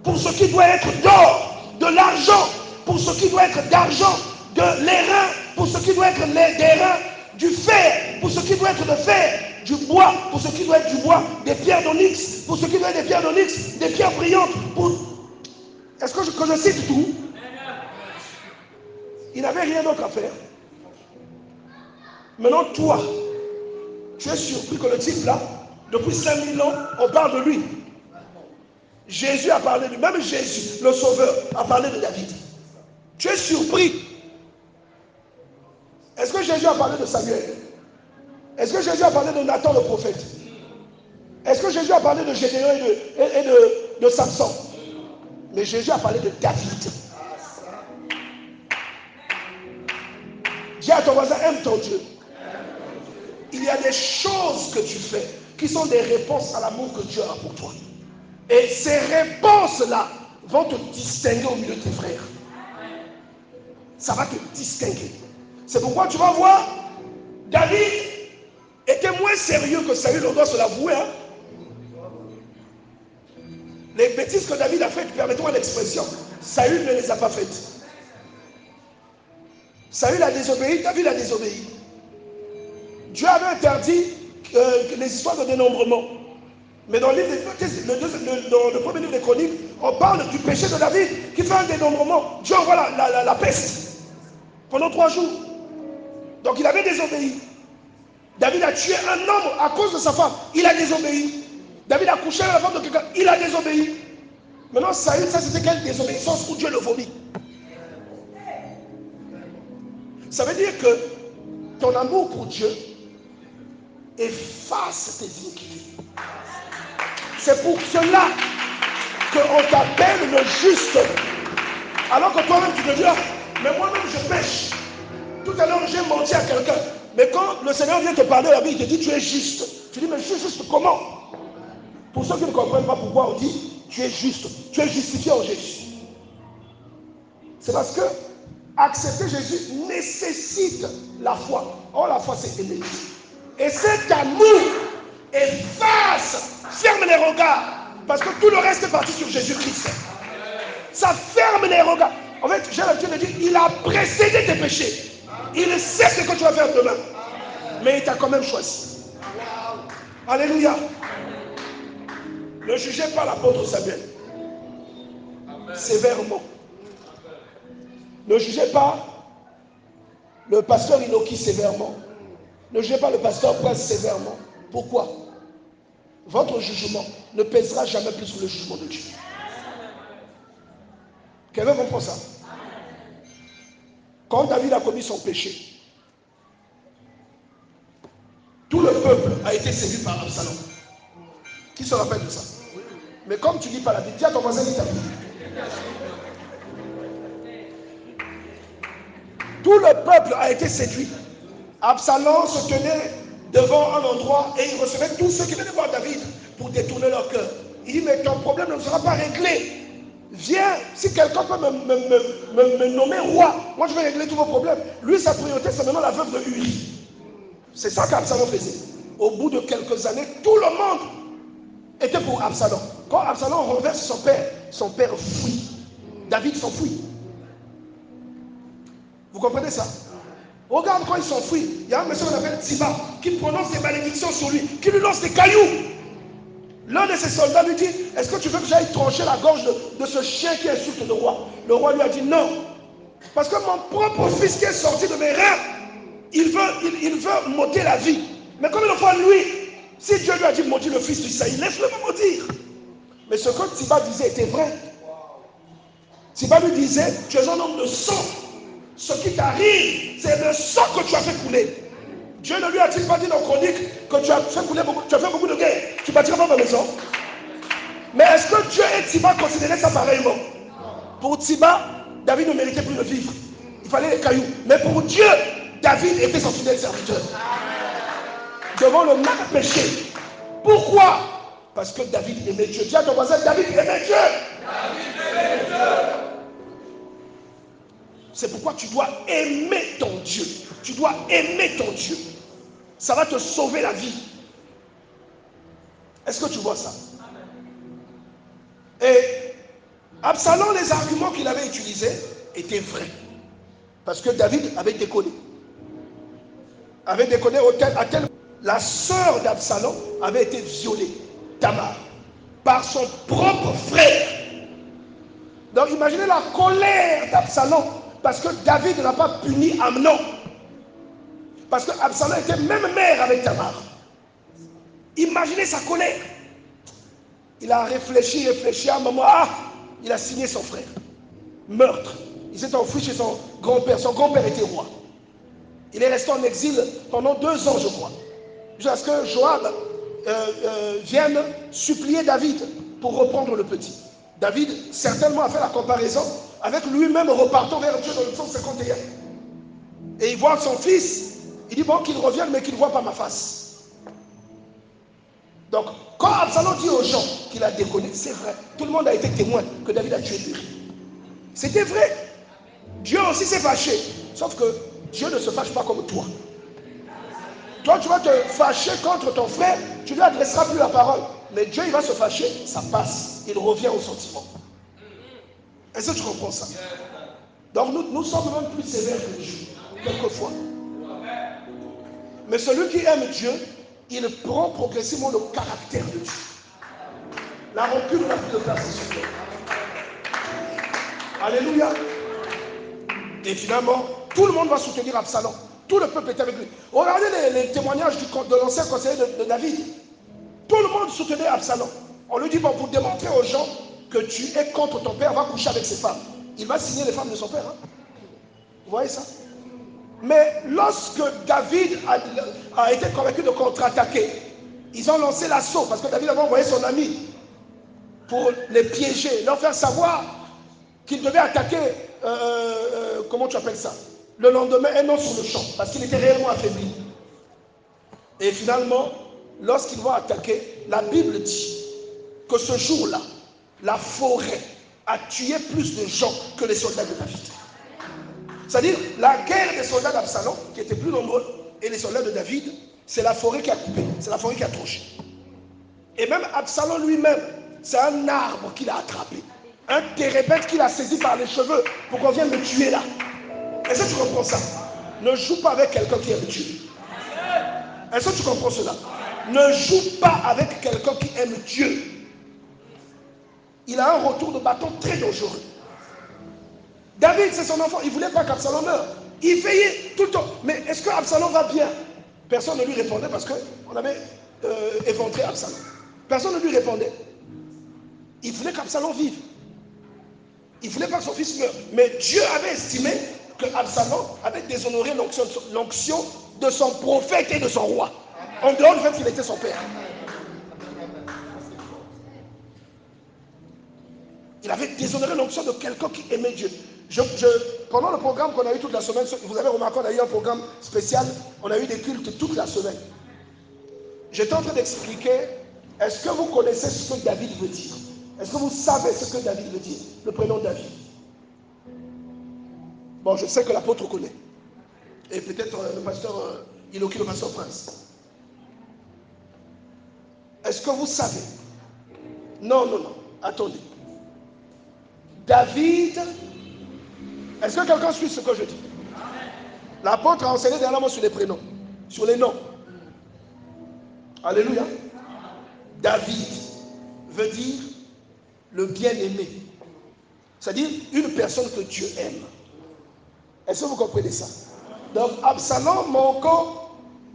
A: pour ce qui doit être d'or, de l'argent pour ce qui doit être d'argent, de l'airain pour ce qui doit être d'airain, du fer pour ce qui doit être de fer, du bois pour ce qui doit être du bois, des pierres d'onyx pour ce qui doit être des pierres d'onyx, des pierres brillantes pour... Est-ce que je cite tout? Il n'avait rien d'autre à faire. Maintenant, toi, tu es surpris que le type là, depuis 5000 ans, on parle de lui. Jésus a parlé de lui. Même Jésus, le Sauveur, a parlé de David. Tu es surpris. Est-ce que Jésus a parlé de Samuel? Est-ce que Jésus a parlé de Nathan le prophète? Est-ce que Jésus a parlé de Gédéon et de Samson? Mais Jésus a parlé de David. Dis à ton voisin, aime ton Dieu. Il y a des choses que tu fais qui sont des réponses à l'amour que Dieu a pour toi. Et ces réponses-là vont te distinguer au milieu de tes frères. Ça va te distinguer. C'est pourquoi tu vas voir, David était moins sérieux que Saül, on doit se l'avouer. Hein? Les bêtises que David a faites, permettez-moi l'expression, Saül ne les a pas faites. Saül a désobéi, David a désobéi. Dieu avait interdit les histoires de dénombrement. Mais dans le premier livre des Chroniques, on parle du péché de David qui fait un dénombrement. Dieu envoie la peste pendant 3 jours. Donc il avait désobéi. David a tué un homme à cause de sa femme. Il a désobéi. David a couché avec la femme de quelqu'un. Il a désobéi. Maintenant, Saül, ça c'était quelle désobéissance où Dieu le vomit. Ça veut dire que ton amour pour Dieu efface tes iniquités. C'est pour cela qu'on t'appelle le juste. Alors que toi-même tu te dis, mais moi-même je pêche. Tout à l'heure j'ai menti à quelqu'un. Mais quand le Seigneur vient te parler, la Bible, il te dit tu es juste. Tu dis, mais je suis juste comment? Pour ceux qui ne comprennent pas pourquoi on dit tu es juste. Tu es justifié en Jésus. C'est parce que accepter Jésus nécessite la foi. Or la foi c'est aimer. Et cet amour efface, ferme les regards. Parce que tout le reste est parti sur Jésus-Christ. Ça ferme les regards. En fait, j'ai l'habitude de dire, il a précédé tes péchés. Il sait ce que tu vas faire demain. Mais il t'a quand même choisi. Alléluia. Ne jugez pas l'apôtre Samuel. Sévèrement. Ne jugez pas le pasteur Inoki sévèrement. Ne jugez pas le pasteur Prince sévèrement. Pourquoi? Votre jugement ne pèsera jamais plus que le jugement de Dieu. Quelqu'un comprend ça? Quand David a commis son péché, tout le peuple a été séduit par Absalom. Qui se rappelle de ça? Mais comme tu ne lis pas la Bible, dis à ton voisin qui t'a dit. Tout le peuple a été séduit. Absalom se tenait devant un endroit et il recevait tous ceux qui venaient voir David pour détourner leur cœur. Il dit, mais ton problème ne sera pas réglé Viens, si quelqu'un peut me nommer roi, moi je vais régler tous vos problèmes. Lui, sa priorité, c'est maintenant la veuve de Uri. C'est ça qu'Absalom faisait. Au bout de quelques années, tout le monde était pour Absalom. Quand Absalom renverse son père fuit. David s'enfuit. Vous comprenez ça? Regarde quand il s'enfuit. Il y a un monsieur qu'on appelle Tsiba qui prononce des malédictions sur lui, qui lui lance des cailloux. L'un de ses soldats lui dit, est-ce que tu veux que j'aille trancher la gorge de ce chien qui insulte le roi? Le roi lui a dit non. Parce que mon propre fils qui est sorti de mes reins, il veut m'ôter la vie. Mais comme il faut lui, si Dieu lui a dit maudit le fils d'Isaïe, laisse-le me maudire. Mais ce que Tsiba disait était vrai. Tsiba lui disait, tu es un homme de sang. Ce qui t'arrive, c'est le sang que tu as fait couler. Dieu ne lui a-t-il pas dit dans Chronique que tu as fait beaucoup de guerres? Tu bâtiras pas ta maison. Mais est-ce que Dieu et Tsiba considéraient ça pareillement? Pour Tsiba, David ne méritait plus de vivre. Il fallait les cailloux. Mais pour Dieu, David était son fidèle serviteur. Devant le même péché. Pourquoi? Parce que David aimait Dieu. Dis à ton voisin, David aimait Dieu. David aimait Dieu. C'est pourquoi tu dois aimer ton Dieu. Tu dois aimer ton Dieu. Ça va te sauver la vie. Est-ce que tu vois ça? Et Absalom, les arguments qu'il avait utilisés étaient vrais. Parce que David avait déconné. Avait déconné à tel... La sœur d'Absalom avait été violée, Tamar, par son propre frère. Donc imaginez la colère d'Absalom. Parce que David n'a pas puni Amnon. Parce que Absalom était même mère avec Tamar. Imaginez sa colère. Il a réfléchi à un moment. Ah, il a signé son frère. Meurtre. Il s'est enfui chez son grand-père. Son grand-père était roi. Il est resté en exil pendant 2 ans, je crois. Jusqu'à ce que Joab vienne supplier David pour reprendre le petit. David certainement a fait la comparaison avec lui-même repartant vers Dieu dans le psaume 51. Et il voit son fils, il dit bon qu'il revienne mais qu'il ne voit pas ma face. Donc quand Absalom dit aux gens qu'il a déconné, c'est vrai. Tout le monde a été témoin que David a tué Uri. C'était vrai. Dieu aussi s'est fâché. Sauf que Dieu ne se fâche pas comme toi. Toi tu vas te fâcher contre ton frère, tu lui adresseras plus la parole. Mais Dieu il va se fâcher, ça passe. Il revient au sentiment. Est-ce que tu comprends ça? Donc nous sommes même plus sévères que Dieu, quelquefois. Mais celui qui aime Dieu, il prend progressivement le caractère de Dieu. La rancune n'a plus de place sur lui. Alléluia. Et finalement, tout le monde va soutenir Absalom. Tout le peuple était avec lui. Regardez les témoignages de l'ancien conseiller de David. Tout le monde soutenait Absalom. On lui dit, bon, pour démontrer aux gens que tu es contre ton père, va coucher avec ses femmes. Il va signer les femmes de son père. Hein? Vous voyez ça? Mais lorsque David a été convaincu de contre-attaquer, ils ont lancé l'assaut parce que David avait envoyé son ami pour les piéger, leur faire savoir qu'il devait attaquer, comment tu appelles ça? Le lendemain, et non sur le champ, parce qu'il était réellement affaibli. Et finalement, lorsqu'ils vont attaquer, la Bible dit que ce jour-là, la forêt a tué plus de gens que les soldats de David. C'est-à-dire, la guerre des soldats d'Absalom, qui étaient plus nombreux, et les soldats de David, c'est la forêt qui a coupé, c'est la forêt qui a tranché. Et même Absalom lui-même, c'est un arbre qu'il a attrapé. Un térébète qu'il a saisi par les cheveux pour qu'on vienne le tuer là. Est-ce que tu comprends ça? Ne joue pas avec quelqu'un qui aime Dieu. Est-ce que tu comprends cela? Ne joue pas avec quelqu'un qui aime Dieu. Il a un retour de bâton très dangereux. David, c'est son enfant. Il ne voulait pas qu'Absalom meure. Il veillait tout le temps. Mais est-ce que Absalom va bien? Personne ne lui répondait parce qu'on avait éventré Absalom. Personne ne lui répondait. Il voulait qu'Absalom vive. Il ne voulait pas que son fils meure. Mais Dieu avait estimé que Absalom avait déshonoré l'onction de son prophète et de son roi. En dehors du fait qu'il était son père. Il avait déshonoré l'onction de quelqu'un qui aimait Dieu. Pendant le programme qu'on a eu toute la semaine, vous avez remarqué, on a eu un programme spécial, on a eu des cultes toute la semaine. J'étais en train d'expliquer, est-ce que vous connaissez ce que David veut dire? Est-ce que vous savez ce que David veut dire? Le prénom David. Bon, je sais que l'apôtre connaît. Et peut-être le pasteur Iloki, le pasteur Prince. Est-ce que vous savez? Non, non, non. Attendez. David, est-ce que quelqu'un suit ce que je dis? L'apôtre a enseigné dernièrement sur les prénoms, sur les noms. Alléluia. David veut dire le bien-aimé. C'est-à-dire une personne que Dieu aime. Est-ce que vous comprenez ça? Donc Absalom manquant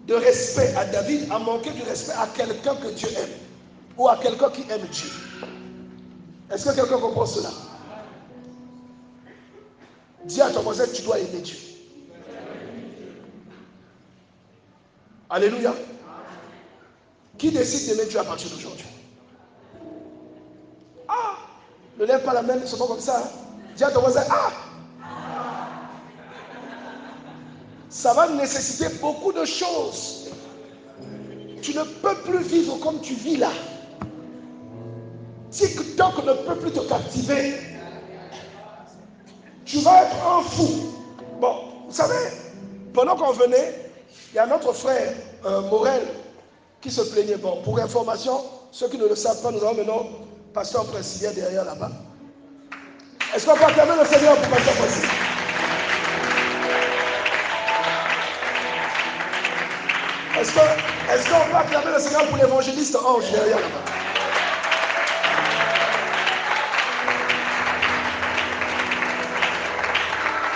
A: de respect à David a manqué du respect à quelqu'un que Dieu aime. Ou à quelqu'un qui aime Dieu. Est-ce que quelqu'un comprend cela? Dis à ton voisin, tu dois aimer Dieu. Alléluia. Qui décide d'aimer Dieu à partir d'aujourd'hui? Ah, ne lève pas la main, c'est pas comme ça. Hein? Dis à ton voisin, ah! Ça va nécessiter beaucoup de choses. Tu ne peux plus vivre comme tu vis là. TikTok ne peut plus te captiver. Tu vas être un fou. Bon, vous savez, pendant qu'on venait, il y a notre frère Morel qui se plaignait. Bon, pour information, ceux qui ne le savent pas, nous avons maintenant pasteur Principien derrière là-bas. Est-ce qu'on peut acclamer le Seigneur pour pasteur Principien? Est-ce qu'on peut acclamer le Seigneur pour l'évangéliste Ange derrière là-bas?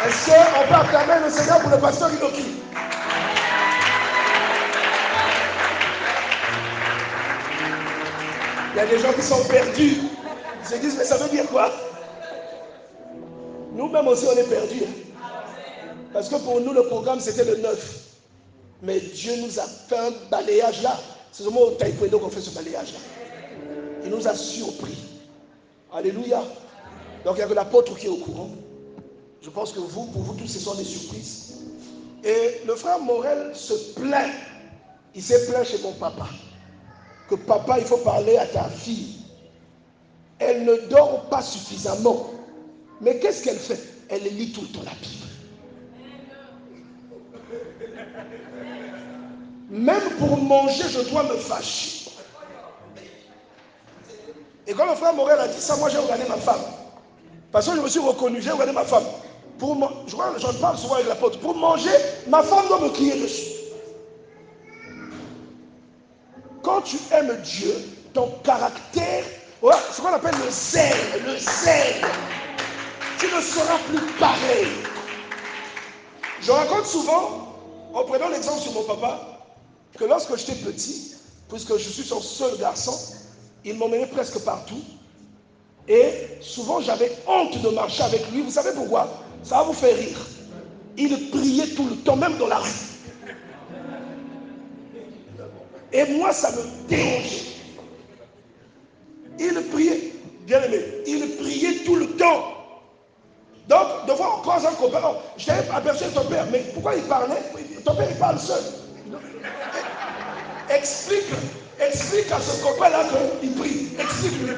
A: Est-ce qu'on peut acclamer le Seigneur pour le pasteur Inoki? Il y a des gens qui sont perdus. Ils se disent, mais ça veut dire quoi? Nous-mêmes aussi, on est perdus. Parce que pour nous, le programme, c'était le 9. Mais Dieu nous a fait un balayage là. C'est seulement au taekwondo qu'on fait ce balayage là. Il nous a surpris. Alléluia. Donc il y a que l'apôtre qui est au courant. Je pense que pour vous tous, ce sont des surprises. Et le frère Morel se plaint. Il s'est plaint chez mon papa. Que papa, il faut parler à ta fille. Elle ne dort pas suffisamment. Mais qu'est-ce qu'elle fait? Elle lit tout le temps la Bible. Même pour manger, je dois me fâcher. Et quand le frère Morel a dit ça, moi j'ai regardé ma femme. Parce que je me suis reconnu, j'ai regardé ma femme. J'en parle souvent avec l'apôtre. Pour manger, ma femme doit me crier dessus. Quand tu aimes Dieu, ton caractère, voilà, ce qu'on appelle le zèle, tu ne seras plus pareil. Je raconte souvent, en prenant l'exemple sur mon papa, que lorsque j'étais petit, puisque je suis son seul garçon, il m'emmenait presque partout. Et souvent j'avais honte de marcher avec lui. Vous savez pourquoi? Ça va vous faire rire. Il priait tout le temps, même dans la rue. Et moi, ça me dérangeait. Il priait, bien aimé, il priait tout le temps. Donc, de fois on croise un copain, oh, je t'avais aperçu ton père, mais pourquoi il parlait? Ton père, il parle seul. Explique à ce copain-là qu'il prie. Explique-lui.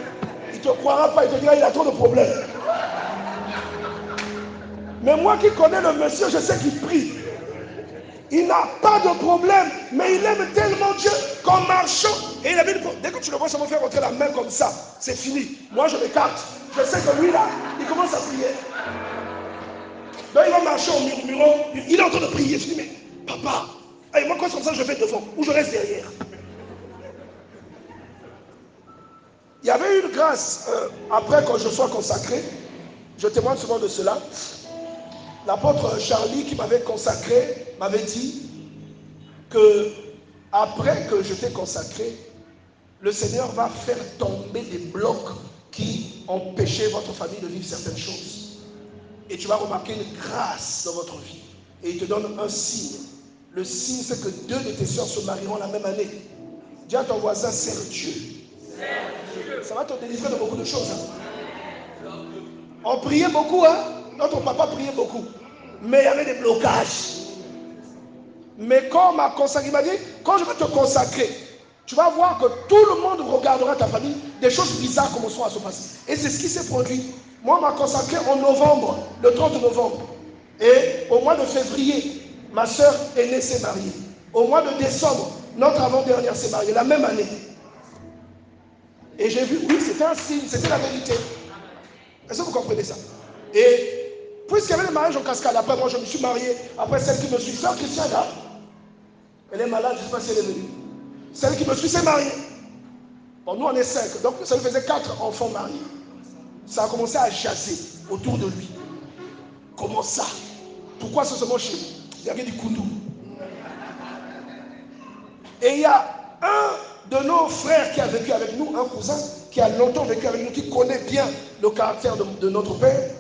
A: Il ne te croira pas, il te dira il a trop de problèmes. Mais moi qui connais le monsieur, je sais qu'il prie. Il n'a pas de problème, mais il aime tellement Dieu qu'en marchant, et il a mis dès que tu le vois seulement faire rentrer la main comme ça, c'est fini. Moi je m'écarte. Je sais que lui là, il commence à prier. Donc il va marcher en murmurant, il est en train de prier. Je dis, mais papa, et moi quand c'est comme ça, je vais devant, ou je reste derrière. Il y avait une grâce, après quand je sois consacré, je témoigne souvent de cela. L'apôtre Charlie qui m'avait consacré m'avait dit que après que je t'ai consacré, le Seigneur va faire tomber des blocs qui empêchaient votre famille de vivre certaines choses. Et tu vas remarquer une grâce dans votre vie. Et il te donne un signe. Le signe, c'est que 2 de tes soeurs se marieront la même année. Dis à ton voisin, sers Dieu. Ça va te délivrer de beaucoup de choses. Hein? On priait beaucoup, hein? Notre papa priait beaucoup. Mais il y avait des blocages. Mais quand on m'a consacré, il m'a dit, quand je vais te consacrer, tu vas voir que tout le monde regardera ta famille des choses bizarres commenceront à se passer. Et c'est ce qui s'est produit. Moi, on m'a consacré en novembre, le 30 novembre. Et au mois de février, ma soeur aînée s'est mariée. Au mois de décembre, notre avant-dernière s'est mariée, la même année. Et j'ai vu, oui, c'était un signe, c'était la vérité. Est-ce que vous comprenez ça? Et puisqu'il y avait le mariage en cascade, après moi je me suis marié, après celle qui me suit, sœur Christiane, là, elle est malade, je ne sais pas si elle est venue. Celle qui me suit s'est mariée. Bon, nous on est 5, donc ça lui faisait 4 enfants mariés. Ça a commencé à jaser autour de lui. Comment ça? Pourquoi c'est seulement chez lui? Il y avait du koundou. Et il y a un de nos frères qui a vécu avec nous, un cousin, qui a longtemps vécu avec nous, qui connaît bien le caractère de notre père,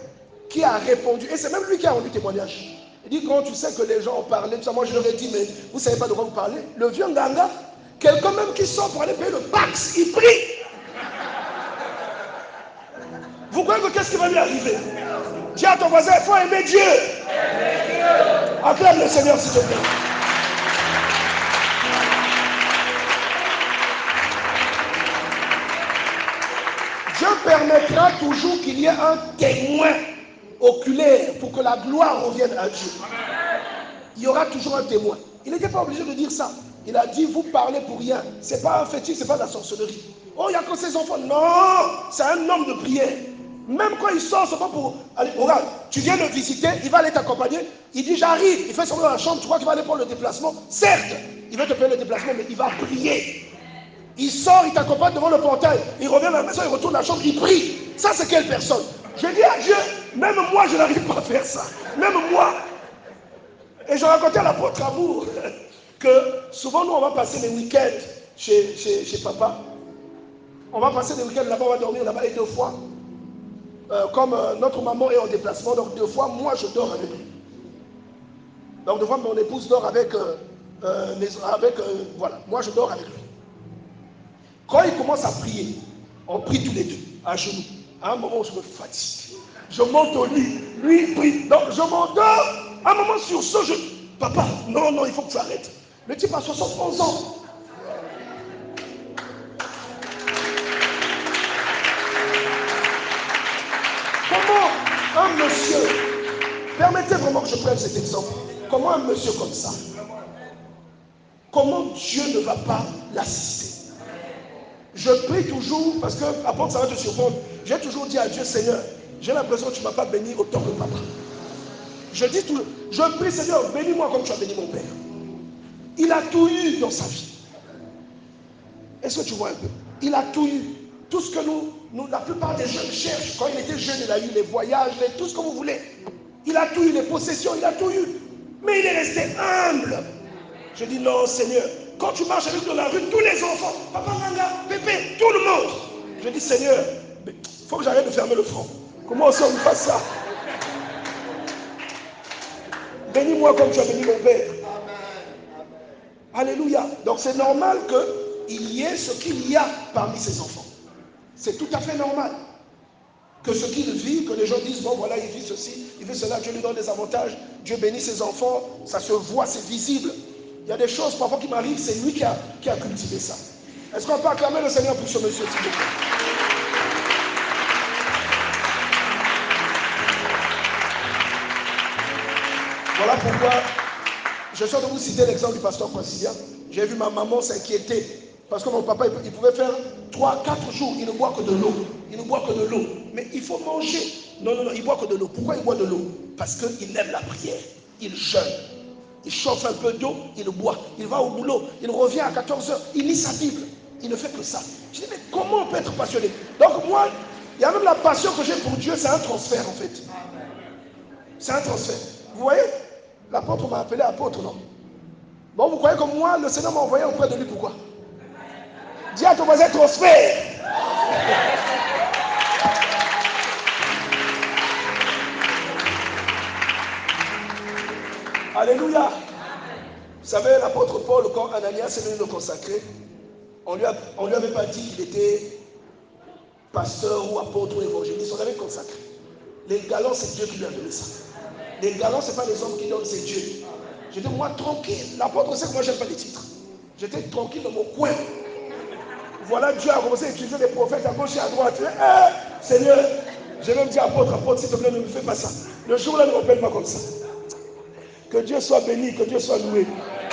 A: qui a répondu, et c'est même lui qui a rendu témoignage. Il dit, quand tu sais que les gens ont parlé, tout ça, moi je leur ai dit, mais vous ne savez pas de quoi vous parlez. Le vieux Nganga, quelqu'un même qui sort pour aller payer le Pax, il prie. Vous croyez que qu'est-ce qui va lui arriver? Dis à ton voisin, il faut aimer Dieu. Acclame le Seigneur s'il te plaît. Dieu permettra toujours qu'il y ait un témoin oculaire pour que la gloire revienne à Dieu. Il y aura toujours un témoin. Il n'était pas obligé de dire ça. Il a dit, vous parlez pour rien. Ce n'est pas un fétiche, ce n'est pas de la sorcellerie. Oh, il n'y a que ses enfants. Non, c'est un homme de prière. Même quand il sort, c'est pas pour... Allez, regarde, tu viens le visiter, il va aller t'accompagner. Il dit, j'arrive. Il fait sortir dans la chambre, tu crois qu'il va aller prendre le déplacement? Certes, il va te payer le déplacement, mais il va prier. Il sort, il t'accompagne devant le portail. Il revient à la maison, il retourne dans la chambre, il prie. Ça, c'est quelle personne? Je dis à Dieu, même moi, je n'arrive pas à faire ça. Même moi. Et je racontais à l'apôtre Amour que souvent, nous, on va passer les week-ends chez papa. On va passer des week-ends là-bas, on va dormir là-bas, et 2 fois. Comme notre maman est en déplacement, donc 2 fois, moi, je dors avec lui. Donc 2 fois, mon épouse dort avec... voilà, moi, je dors avec lui. Quand il commence à prier, on prie tous les deux, à genoux. À un moment où je me fatigue, je monte au lit, lui il prie. Donc je m'endors, à un moment sur ce, papa, non, il faut que tu arrêtes. Le type a 71 ans. Comment un monsieur, permettez vraiment que je prenne cet exemple, comment un monsieur comme ça, comment Dieu ne va pas l'assister? Je prie toujours, parce que, après ça va te surprendre, j'ai toujours dit à Dieu, Seigneur, j'ai l'impression que tu ne m'as pas béni autant que papa. Je dis tout, je prie, Seigneur, bénis-moi comme tu as béni mon père. Il a tout eu dans sa vie. Est-ce que tu vois un peu? Il a tout eu. Tout ce que nous, la plupart des jeunes cherchent. Quand il était jeune, il a eu les voyages, tout ce que vous voulez. Il a tout eu, les possessions, il a tout eu. Mais il est resté humble. Je dis, non, Seigneur, quand tu marches avec nous dans la rue, tous les enfants, papa, Nanga, Pépé, tout le monde. Je dis, Seigneur, il faut que j'arrête de fermer le front. Comment ça on fasse ça? Bénis-moi comme tu as béni mon père. Alléluia. Donc c'est normal qu'il y ait ce qu'il y a parmi ses enfants. C'est tout à fait normal. Que ce qu'il vit, que les gens disent, bon voilà, il vit ceci, il vit cela, Dieu lui donne des avantages, Dieu bénit ses enfants, ça se voit, c'est visible. Il y a des choses parfois qui m'arrivent, c'est lui qui a cultivé ça. Est-ce qu'on peut acclamer le Seigneur pour ce monsieur, s'il vous plaît? Voilà pourquoi je suis en train de vous citer l'exemple du pasteur Coinsilia. J'ai vu ma maman s'inquiéter parce que mon papa, il pouvait faire 3-4 jours, il ne boit que de l'eau. Il ne boit que de l'eau. Mais il faut manger. Non, il boit que de l'eau. Pourquoi il boit de l'eau? Parce qu'il aime la prière. Il jeûne. Il chauffe un peu d'eau, il boit. Il va au boulot, il revient à 14h, il lit sa Bible. Il ne fait que ça. Je dis, mais comment on peut être passionné? Donc moi, il y a même la passion que j'ai pour Dieu, c'est un transfert en fait. C'est un transfert. Vous voyez? L'apôtre m'a appelé apôtre, non? Bon, vous croyez que moi, le Seigneur m'a envoyé auprès de lui, pourquoi? Dis à ton voisin, transfert. Alléluia. Vous savez, l'apôtre Paul, quand Ananias est venu le consacrer, on lui avait pas dit qu'il était pasteur ou apôtre ou évangéliste, on l'avait consacré. Les galants, c'est Dieu qui lui a donné ça. Les galants, ce n'est pas les hommes qui donnent, c'est Dieu. J'étais moi tranquille. L'apôtre sait que moi, je n'aime pas les titres. J'étais tranquille dans mon coin. Voilà, Dieu a commencé à utiliser des prophètes à gauche et à droite. Seigneur, j'ai même dit apôtre, s'il te plaît, ne me fais pas ça. Le jour-là, ne m'appelle pas comme ça. Que Dieu soit béni, que Dieu soit loué.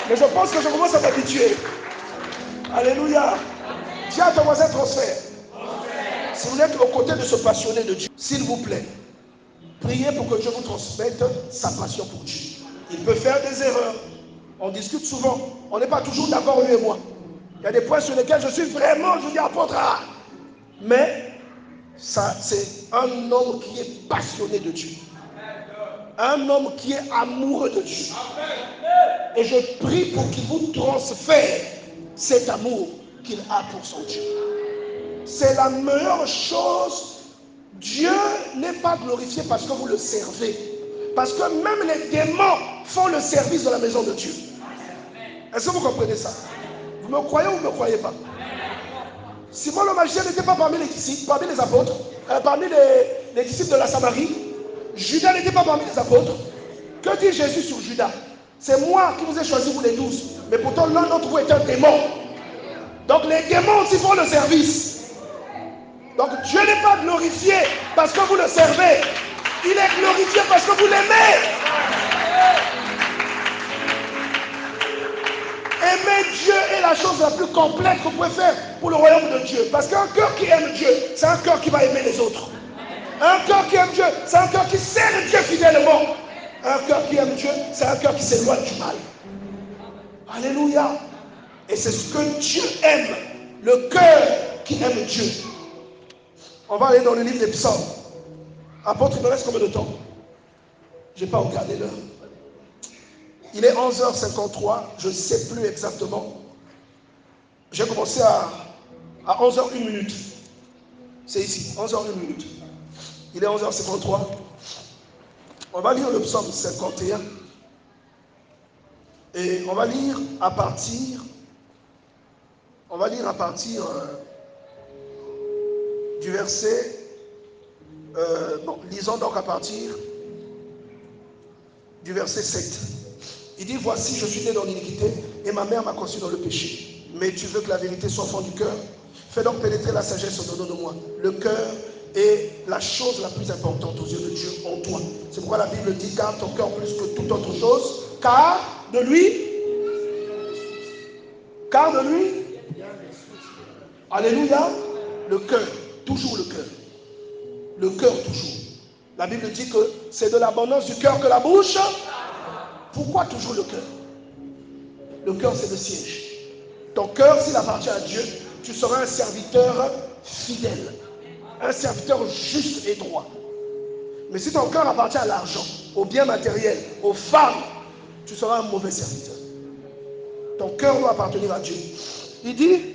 A: Mais je pense que je commence à m'habituer. Alléluia. Dis à ton voisin transfert. Si vous êtes aux côtés de ce passionné de Dieu, s'il vous plaît, priez pour que Dieu vous transmette sa passion pour Dieu. Il peut faire des erreurs. On discute souvent. On n'est pas toujours d'accord, lui et moi. Il y a des points sur lesquels je suis vraiment, je dis apôtre. Mais ça, c'est un homme qui est passionné de Dieu. Un homme qui est amoureux de Dieu. Et je prie pour qu'il vous transfère cet amour qu'il a pour son Dieu. C'est la meilleure chose. Dieu n'est pas glorifié parce que vous le servez. Parce que même les démons font le service de la maison de Dieu. Est-ce que vous comprenez ça? Vous me croyez ou vous ne me croyez pas? Simon le magicien n'était pas parmi les disciples, parmi les apôtres, parmi les disciples de la Samarie. Judas n'était pas parmi les apôtres. Que dit Jésus sur Judas? C'est moi qui vous ai choisi, vous les 12. Mais pourtant l'un d'entre vous est un démon. Donc les démons aussi font le service. Donc Dieu n'est pas glorifié parce que vous le servez. Il est glorifié parce que vous l'aimez. Aimer Dieu est la chose la plus complète que vous pouvez faire pour le royaume de Dieu. Parce qu'un cœur qui aime Dieu, c'est un cœur qui va aimer les autres. Un cœur qui aime Dieu, c'est un cœur qui sert Dieu fidèlement. Un cœur qui aime Dieu, c'est un cœur qui s'éloigne du mal. Alléluia. Et c'est ce que Dieu aime. Le cœur qui aime Dieu. On va aller dans le livre des psaumes. Apôtre, il me reste combien de temps? Je n'ai pas regardé l'heure. Il est 11h53, je ne sais plus exactement. J'ai commencé à 11h01. C'est ici, 11h01. Il est 11h53. On va lire le psaume 51. Et on va lire à partir du verset, lisons donc à partir du verset 7. Il dit, voici, je suis né dans l'iniquité et ma mère m'a conçu dans le péché. Mais tu veux que la vérité soit au fond du cœur? Fais donc pénétrer la sagesse au-dedans de moi. Le cœur est la chose la plus importante aux yeux de Dieu en toi. C'est pourquoi la Bible dit, garde ton cœur plus que toute autre chose, car de lui, alléluia, le cœur, toujours le cœur. Le cœur toujours. La Bible dit que c'est de l'abondance du cœur que la bouche. Pourquoi toujours le cœur? Le cœur, c'est le siège. Ton cœur, s'il appartient à Dieu, tu seras un serviteur fidèle, un serviteur juste et droit. Mais si ton cœur appartient à l'argent, aux biens matériels, aux femmes, tu seras un mauvais serviteur. Ton cœur doit appartenir à Dieu. Il dit,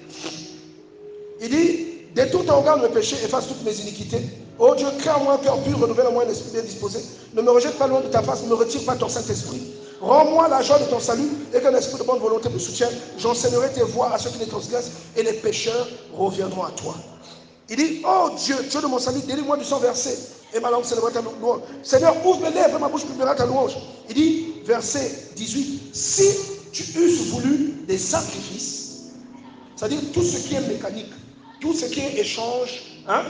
A: détourne ton regard de mes péchés, efface toutes mes iniquités. Oh Dieu, crée en moi un cœur pur, renouvelle en moi un esprit bien disposé. Ne me rejette pas loin de ta face, ne me retire pas ton Saint-Esprit. Rends-moi la joie de ton salut et qu'un esprit de bonne volonté me soutienne. J'enseignerai tes voies à ceux qui les transgressent et les pécheurs reviendront à toi. Il dit, oh Dieu, Dieu de mon salut, délivre-moi du sang versé et ma langue célébrera ta louange. Seigneur, ouvre mes lèvres et ma bouche publiera ta louange. Il dit, verset 18, si tu eusses voulu des sacrifices, c'est-à-dire tout ce qui est mécanique, tout ce qui est échange,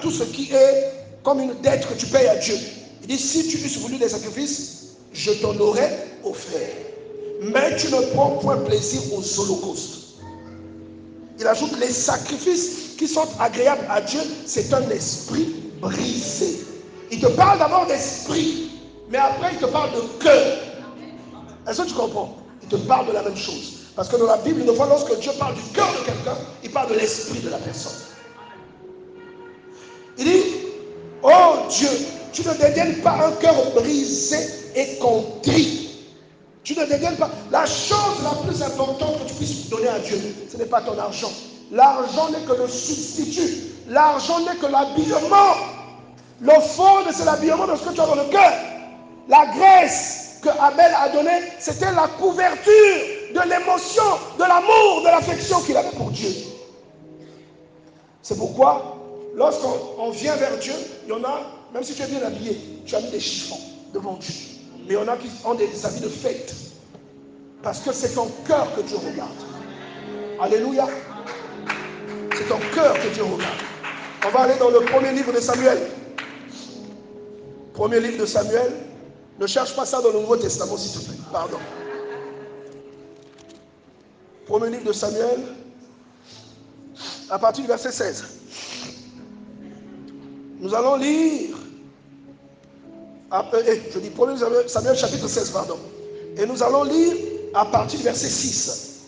A: tout ce qui est comme une dette que tu payes à Dieu. Il dit, si tu eusses voulu des sacrifices, je t'en aurais offert. Mais tu ne prends point plaisir aux holocaustes. Il ajoute, les sacrifices qui sont agréables à Dieu, c'est un esprit brisé. Il te parle d'abord d'esprit, mais après il te parle de cœur. Est-ce que tu comprends? Il te parle de la même chose. Parce que dans la Bible, une fois, lorsque Dieu parle du cœur de quelqu'un, il parle de l'esprit de la personne. Il dit, oh Dieu, tu ne dégaines pas un cœur brisé et contrit. Tu ne dégaines pas. La chose la plus importante que tu puisses donner à Dieu, ce n'est pas ton argent. L'argent n'est que le substitut. L'argent n'est que l'habillement. L'offrande, c'est l'habillement de ce que tu as dans le cœur. La graisse que Abel a donnée, c'était la couverture de l'émotion, de l'amour, de l'affection qu'il avait pour Dieu. C'est pourquoi, lorsqu'on vient vers Dieu, il y en a, même si tu es bien habillé, tu as mis des chiffons devant Dieu. Mais il y en a qui ont des habits de fête. Parce que c'est ton cœur que Dieu regarde. Alléluia. C'est ton cœur que Dieu regarde. On va aller dans le premier livre de Samuel. Premier livre de Samuel. Ne cherche pas ça dans le Nouveau Testament, s'il te plaît. Pardon. Premier livre de Samuel, à partir du verset 16. Nous allons lire, je dis premier Samuel chapitre 16, pardon. Et nous allons lire à partir du verset 6.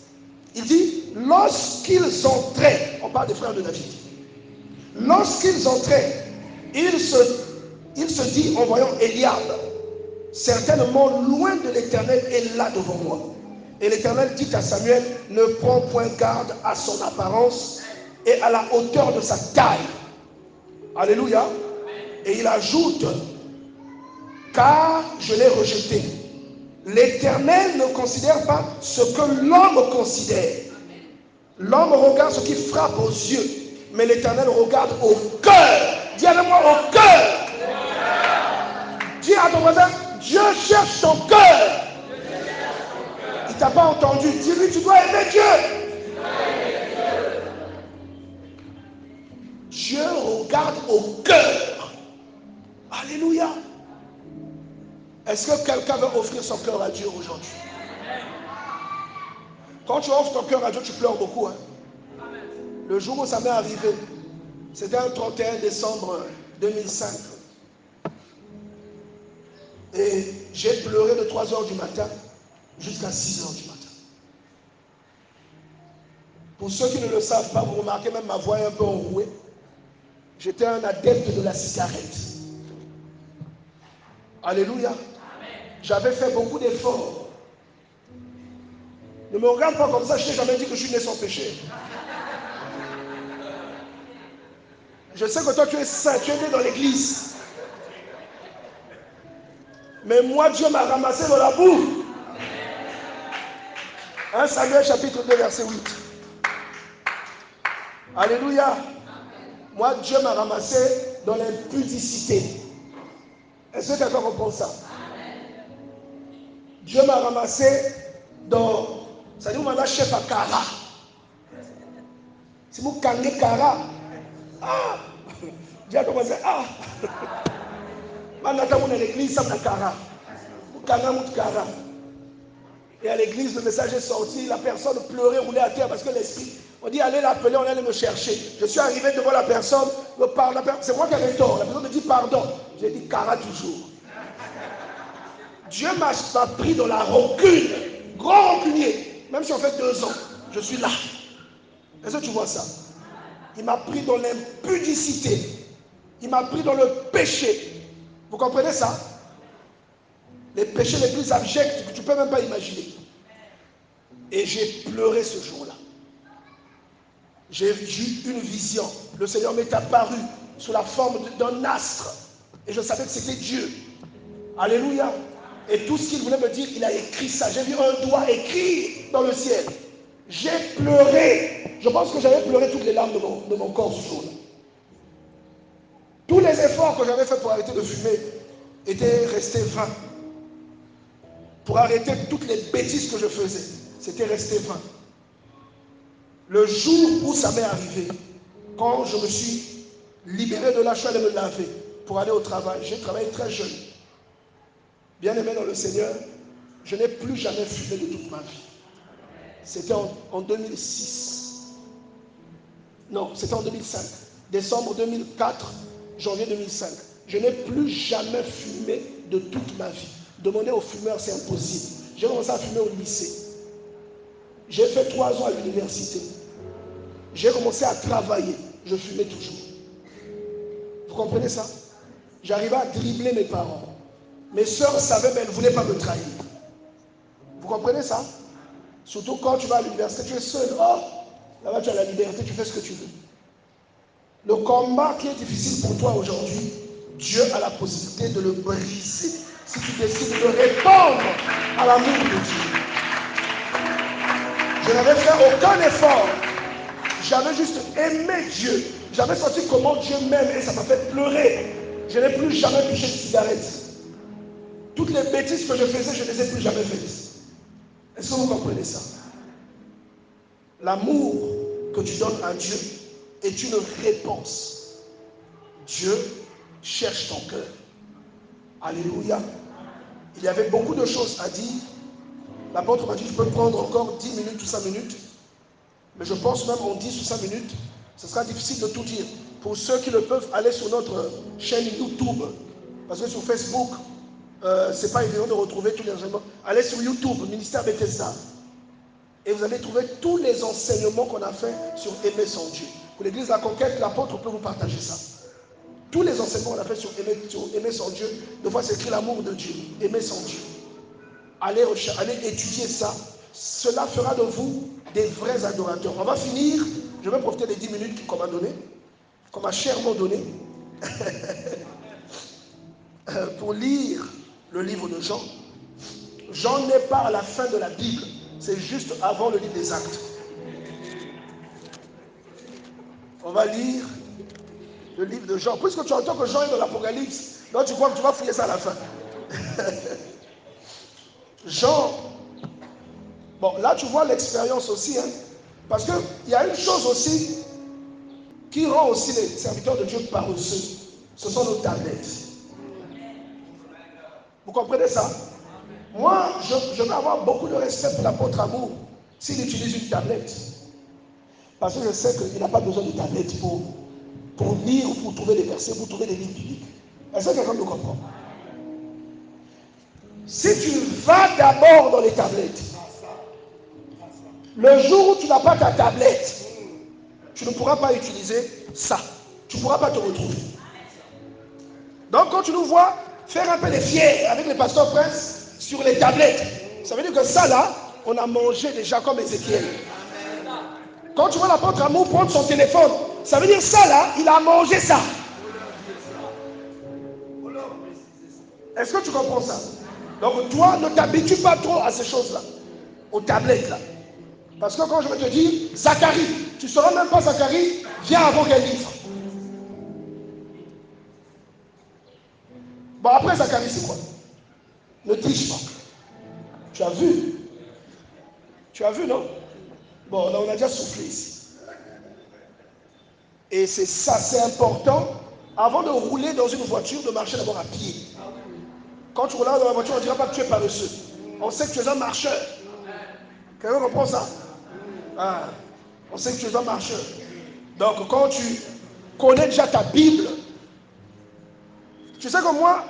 A: Il dit, lorsqu'ils entraient, on parle des frères de David, lorsqu'ils entraient, il se dit en voyant Eliab, certainement loin de l'Éternel est là devant moi. Et l'Éternel dit à Samuel, ne prends point garde à son apparence et à la hauteur de sa taille. Alléluia. Et il ajoute, car je l'ai rejeté. L'Éternel ne considère pas ce que l'homme considère. L'homme regarde ce qui frappe aux yeux, mais l'Éternel regarde au cœur. Dis avec moi, au cœur. Dis à ton voisin, Dieu cherche ton cœur. Il ne t'a pas entendu. Dis-lui, tu dois aimer Dieu. Dieu regarde au cœur. Alléluia. Est-ce que quelqu'un veut offrir son cœur à Dieu aujourd'hui? Quand tu offres ton cœur à Dieu, tu pleures beaucoup. Hein? Le jour où ça m'est arrivé, c'était un 31 décembre 2005. Et j'ai pleuré de 3h du matin jusqu'à 6h du matin. Pour ceux qui ne le savent pas, vous remarquez même ma voix est un peu enrouée. J'étais un adepte de la cigarette. Alléluia. J'avais fait beaucoup d'efforts. Ne me regarde pas comme ça, je t'ai jamais dit que je suis né sans péché. Je sais que toi tu es saint, tu es né dans l'église. Mais moi, Dieu m'a ramassé dans la boue. 1 Samuel chapitre 2 verset 8. Alléluia. Moi, Dieu m'a ramassé dans l'impudicité. Est-ce que quelqu'un comprend ça? Dieu m'a ramassé dans... Ça dit, vous m'avez chef à Kara. Si vous kangez Kara, ah, Dieu a commencé, ah, maintenant, on est à l'église, ça m'a Kara. Vous kangez Kara. Et à l'église, le message est sorti, la personne pleurait, roulait à terre parce que l'esprit, on dit, allez l'appeler, on allait me chercher. Je suis arrivé devant la personne, c'est moi qui avais tort. La personne me dit pardon. J'ai dit Kara toujours. Dieu m'a pris dans la rancune, grand rancunier. Même si on fait 2 ans, je suis là. Est-ce que tu vois ça? Il m'a pris dans l'impudicité. Il m'a pris dans le péché. Vous comprenez ça? Les péchés les plus abjects que tu ne peux même pas imaginer. Et j'ai pleuré ce jour-là. J'ai eu une vision. Le Seigneur m'est apparu sous la forme d'un astre. Et je savais que c'était Dieu. Alléluia. Et tout ce qu'il voulait me dire, il a écrit ça. J'ai vu un doigt écrit dans le ciel. J'ai pleuré. Je pense que j'avais pleuré toutes les larmes de mon corps ce jour-là. Tous les efforts que j'avais faits pour arrêter de fumer étaient restés vains. Pour arrêter toutes les bêtises que je faisais, c'était resté vain. Le jour où ça m'est arrivé, quand je me suis libéré de la je suis allé me laver pour aller au travail, j'ai travaillé très jeune. Bien aimé dans le Seigneur, je n'ai plus jamais fumé de toute ma vie. C'était en 2006. Non, c'était en 2005. Décembre 2004, janvier 2005. Je n'ai plus jamais fumé de toute ma vie. Demander aux fumeurs, c'est impossible. J'ai commencé à fumer au lycée. J'ai fait 3 ans à l'université. J'ai commencé à travailler. Je fumais toujours. Vous comprenez ça? J'arrivais à dribbler mes parents. Mes soeurs savaient, mais elles ne voulaient pas me trahir. Vous comprenez ça? Surtout quand tu vas à l'université, tu es seul. Oh, là-bas, tu as la liberté, tu fais ce que tu veux. Le combat qui est difficile pour toi aujourd'hui, Dieu a la possibilité de le briser si tu décides de répondre à l'amour de Dieu. Je n'avais fait aucun effort. J'avais juste aimé Dieu. J'avais senti comment Dieu m'aime et ça m'a fait pleurer. Je n'ai plus jamais touché de cigarette. Toutes les bêtises que je faisais, je ne les ai plus jamais faites. Est-ce que vous comprenez ça? L'amour que tu donnes à Dieu est une réponse. Dieu cherche ton cœur. Alléluia. Il y avait beaucoup de choses à dire. L'apôtre m'a dit, je peux prendre encore 10 minutes ou 5 minutes. Mais je pense même en 10 ou 5 minutes, ce sera difficile de tout dire. Pour ceux qui le peuvent, aller sur notre chaîne YouTube. Parce que sur Facebook, ce n'est pas évident de retrouver tous les enseignements. Allez sur YouTube, Ministère Bethesda. Et vous allez trouver tous les enseignements qu'on a fait sur aimer son Dieu. Pour l'église de la conquête, l'apôtre peut vous partager ça. Tous les enseignements qu'on a fait sur aimer son Dieu, de fois c'est écrit l'amour de Dieu, aimer son Dieu. Allez étudier ça. Cela fera de vous des vrais adorateurs. On va finir, je vais profiter des 10 minutes qu'on m'a donné, qu'on m'a chèrement donné, pour lire le livre de Jean. Jean n'est pas à la fin de la Bible, c'est juste avant le livre des Actes. On va lire le livre de Jean. Puisque tu entends que Jean est dans l'Apocalypse, donc tu crois que tu vas fouiller ça à la fin. Jean, bon là tu vois l'expérience aussi, hein, parce qu'il y a une chose aussi qui rend aussi les serviteurs de Dieu paresseux, ce sont nos tablettes. Vous comprenez ça? Moi, je vais avoir beaucoup de respect pour l'apôtre Amour s'il utilise une tablette. Parce que je sais qu'il n'a pas besoin de tablette pour lire ou pour trouver des versets, pour trouver des livres bibliques. Est-ce que quelqu'un me comprend? Si tu vas d'abord dans les tablettes, le jour où tu n'as pas ta tablette, tu ne pourras pas utiliser ça. Tu ne pourras pas te retrouver. Donc quand tu nous vois faire un peu les fiers avec les pasteurs princes sur les tablettes, ça veut dire que ça là, on a mangé déjà comme Ézéchiel. Quand tu vois l'apôtre Amour prendre son téléphone, ça veut dire ça là, il a mangé ça. Est-ce que tu comprends ça? Donc toi, ne t'habitue pas trop à ces choses-là, aux tablettes là. Parce que quand je vais te dire, Zacharie, tu ne sauras même pas Zacharie, viens avant quel livre. Bon, après Zacharie, c'est quoi? Ne triche pas. Tu as vu? Tu as vu, non? Bon, là, on a déjà soufflé ici. Et c'est ça, c'est important. Avant de rouler dans une voiture, de marcher d'abord à pied. Quand tu roules dans la voiture, on ne dira pas que tu es paresseux. On sait que tu es un marcheur. Quelqu'un comprend ça? Ah, on sait que tu es un marcheur. Donc, quand tu connais déjà ta Bible, tu sais que moi,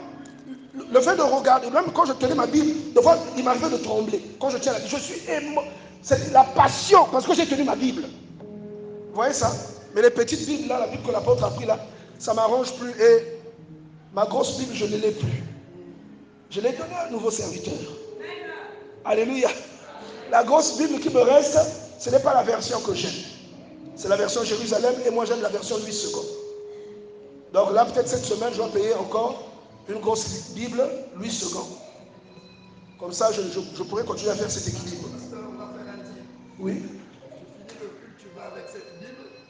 A: le fait de regarder, même quand je tenais ma Bible, de fois, il m'arrivait de trembler. Quand je tiens la Bible, je suis émo. C'est la passion parce que j'ai tenu ma Bible. Vous voyez ça? Mais les petites Bibles là, la Bible que l'apôtre a pris là, ça ne m'arrange plus. Et ma grosse Bible, je ne l'ai plus. Je l'ai donnée à un nouveau serviteur. Alléluia. La grosse Bible qui me reste, ce n'est pas la version que j'aime. C'est la version Jérusalem et moi j'aime la version Louis II. Donc là, peut-être cette semaine, je dois payer encore une grosse Bible Louis II. Comme ça, je pourrais continuer à faire cet équilibre. Oui.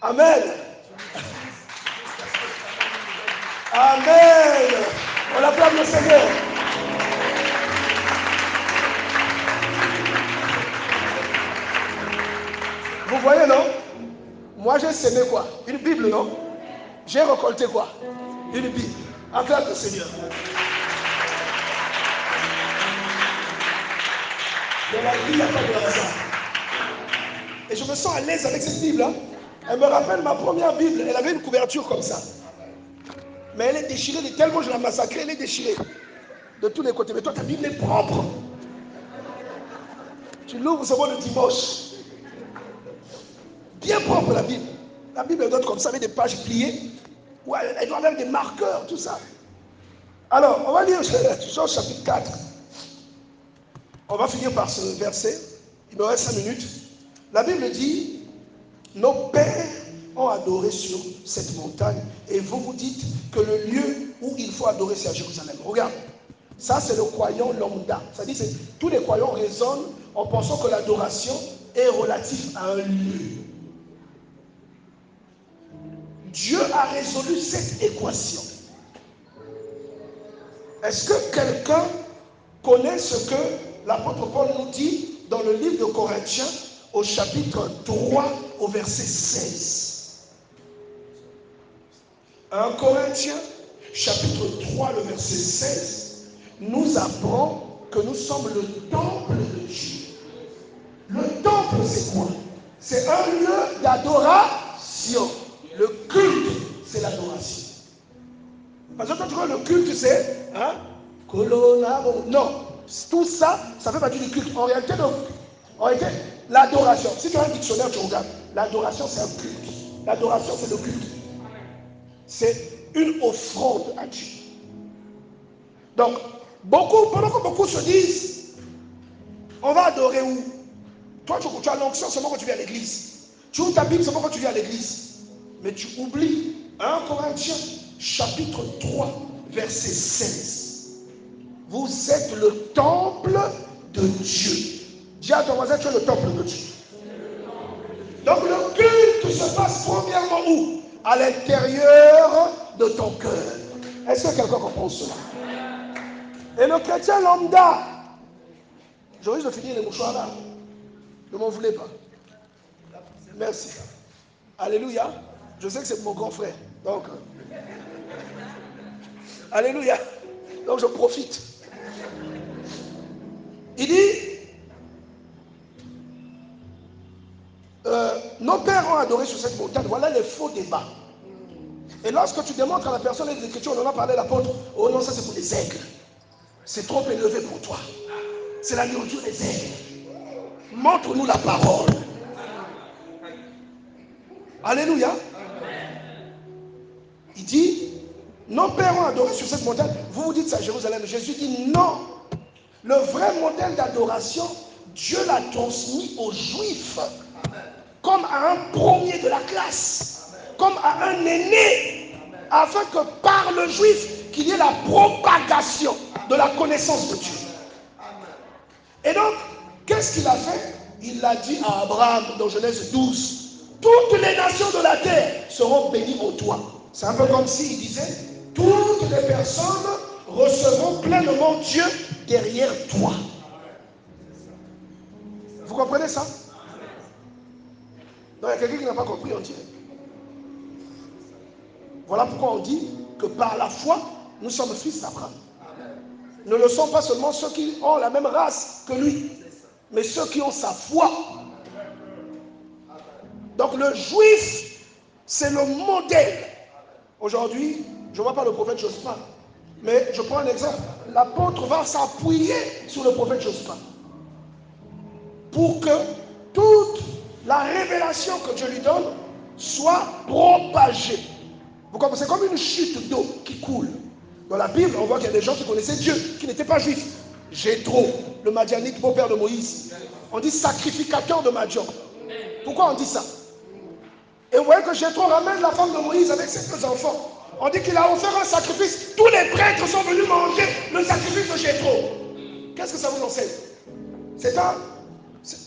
A: Amen. Amen. On acclame le Seigneur. Vous voyez, non? Moi, j'ai semé quoi? Une Bible, non? J'ai récolté quoi? Une Bible. Acclame le Seigneur. Dans la vie, il n'y a pas de hasard. Et je me sens à l'aise avec cette Bible. Hein? Elle me rappelle ma première Bible. Elle avait une couverture comme ça. Mais elle est déchirée, tellement je l'ai massacrée, elle est déchirée. De tous les côtés. Mais toi, ta Bible est propre. Tu l'ouvres seulement le dimanche. Bien propre la Bible. La Bible doit être comme ça, avec des pages pliées. Ouais, elle doit avoir des marqueurs, tout ça. Alors, on va lire Jean chapitre 4. On va finir par ce verset. Il me reste 5 minutes. La Bible dit, nos pères ont adoré sur cette montagne et vous vous dites que le lieu où il faut adorer c'est à Jérusalem. Regarde, ça c'est le croyant lambda. Ça dit que tous les croyants raisonnent en pensant que l'adoration est relative à un lieu. Dieu a résolu cette équation. Est-ce que quelqu'un connaît ce que l'apôtre Paul nous dit dans le livre de Corinthiens au chapitre 3 au verset 16? 1 Corinthiens, chapitre 3, le verset 16, nous apprend que nous sommes le temple de Dieu. Le temple, c'est quoi? C'est un lieu d'adoration. Le culte, c'est l'adoration. Parce que quand tu vois le culte, c'est non, tout ça, ça fait partie du culte. En réalité, l'adoration, si tu as un dictionnaire, tu regardes, l'adoration, c'est un culte. L'adoration, c'est le culte. C'est une offrande à Dieu. Donc, pendant que beaucoup se disent, on va adorer où? Toi, tu as l'onction seulement quand tu viens à l'église. Tu ouvres ta Bible seulement quand tu viens à l'église. Mais tu oublies 1 Corinthiens, chapitre 3, verset 16. Vous êtes le temple de Dieu. Dis à ton voisin, tu es le temple de Dieu. Donc le culte se passe premièrement où? À l'intérieur de ton cœur. Est-ce que quelqu'un comprend cela? Et le chrétien lambda, je risque de finir les mouchoirs là. Ne m'en voulez pas. Merci. Alléluia. Je sais que c'est mon grand frère. Donc, alléluia. Donc je profite. Il dit, nos pères ont adoré sur cette montagne. Voilà les faux débats. Et lorsque tu démontres à la personne les Écritures, on en a parlé à l'apôtre, oh non, ça c'est pour les aigles. C'est trop élevé pour toi. C'est la nourriture des aigles. Montre-nous la parole. Alléluia. Il dit, nos pères ont adoré sur cette montagne. Vous vous dites ça à Jérusalem. Jésus dit non. Le vrai modèle d'adoration, Dieu l'a transmis aux Juifs. Comme à un premier de la classe. Comme à un aîné. Afin que par le Juif, qu'il y ait la propagation de la connaissance de Dieu. Et donc, qu'est-ce qu'il a fait? Il l'a dit à Abraham dans Genèse 12. Toutes les nations de la terre seront bénies en toi. C'est un peu comme s'il disait, toutes les personnes recevront pleinement Dieu derrière toi. Vous comprenez ça? Non, il y a quelqu'un qui n'a pas compris, on dirait. Voilà pourquoi on dit que par la foi, nous sommes fils d'Abraham. Ne le sont pas seulement ceux qui ont la même race que lui, mais ceux qui ont sa foi. Donc le juif, c'est le modèle. Aujourd'hui, je ne vois pas le prophète Jospin, mais je prends un exemple. L'apôtre va s'appuyer sur le prophète Jospin pour que toute la révélation que Dieu lui donne soit propagée. Vous comprenez? C'est comme une chute d'eau qui coule. Dans la Bible, on voit qu'il y a des gens qui connaissaient Dieu, qui n'étaient pas juifs. Jéthro, le Madianite, beau-père de Moïse. On dit sacrificateur de Madian. Pourquoi on dit ça? Et vous voyez que Jéthro ramène la femme de Moïse avec ses deux enfants. On dit qu'il a offert un sacrifice. Tous les prêtres sont venus manger le sacrifice de Jéthro. Qu'est-ce que ça vous enseigne?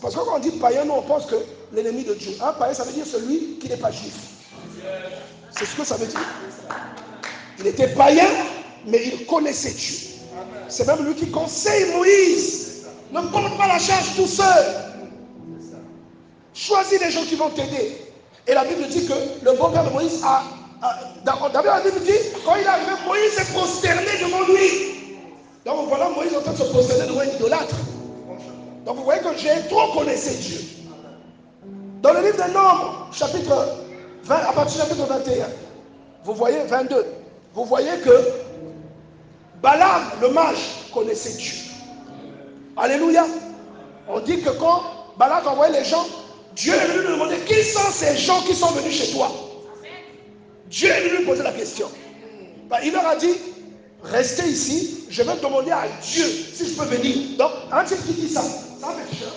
A: Parce que quand on dit païen, nous on pense que l'ennemi de Dieu. Un païen, ça veut dire celui qui n'est pas juif. C'est ce que ça veut dire. Il était païen, mais il connaissait Dieu. C'est même lui qui conseille Moïse. Ne porte pas la charge tout seul. Choisis des gens qui vont t'aider. Et la Bible dit que le beau-père de Moïse d'abord la Bible dit, quand il est arrivé, Moïse s'est prosterné devant lui. Donc voilà Moïse en train de se prosterner devant un idolâtre. Donc vous voyez que Jéthro connaissait Dieu. Dans le livre des Nombres, chapitre 20, à partir du chapitre 21, vous voyez 22, vous voyez que Balaam, le mage, connaissait Dieu. Alléluia. On dit que quand Balaam envoyait les gens, Dieu est venu lui demander qui sont ces gens qui sont venus chez toi. Dieu est venu lui poser la question. Il leur a dit, restez ici, je vais demander à Dieu si je peux venir. Donc, un type qui dit ça, ça fait cher.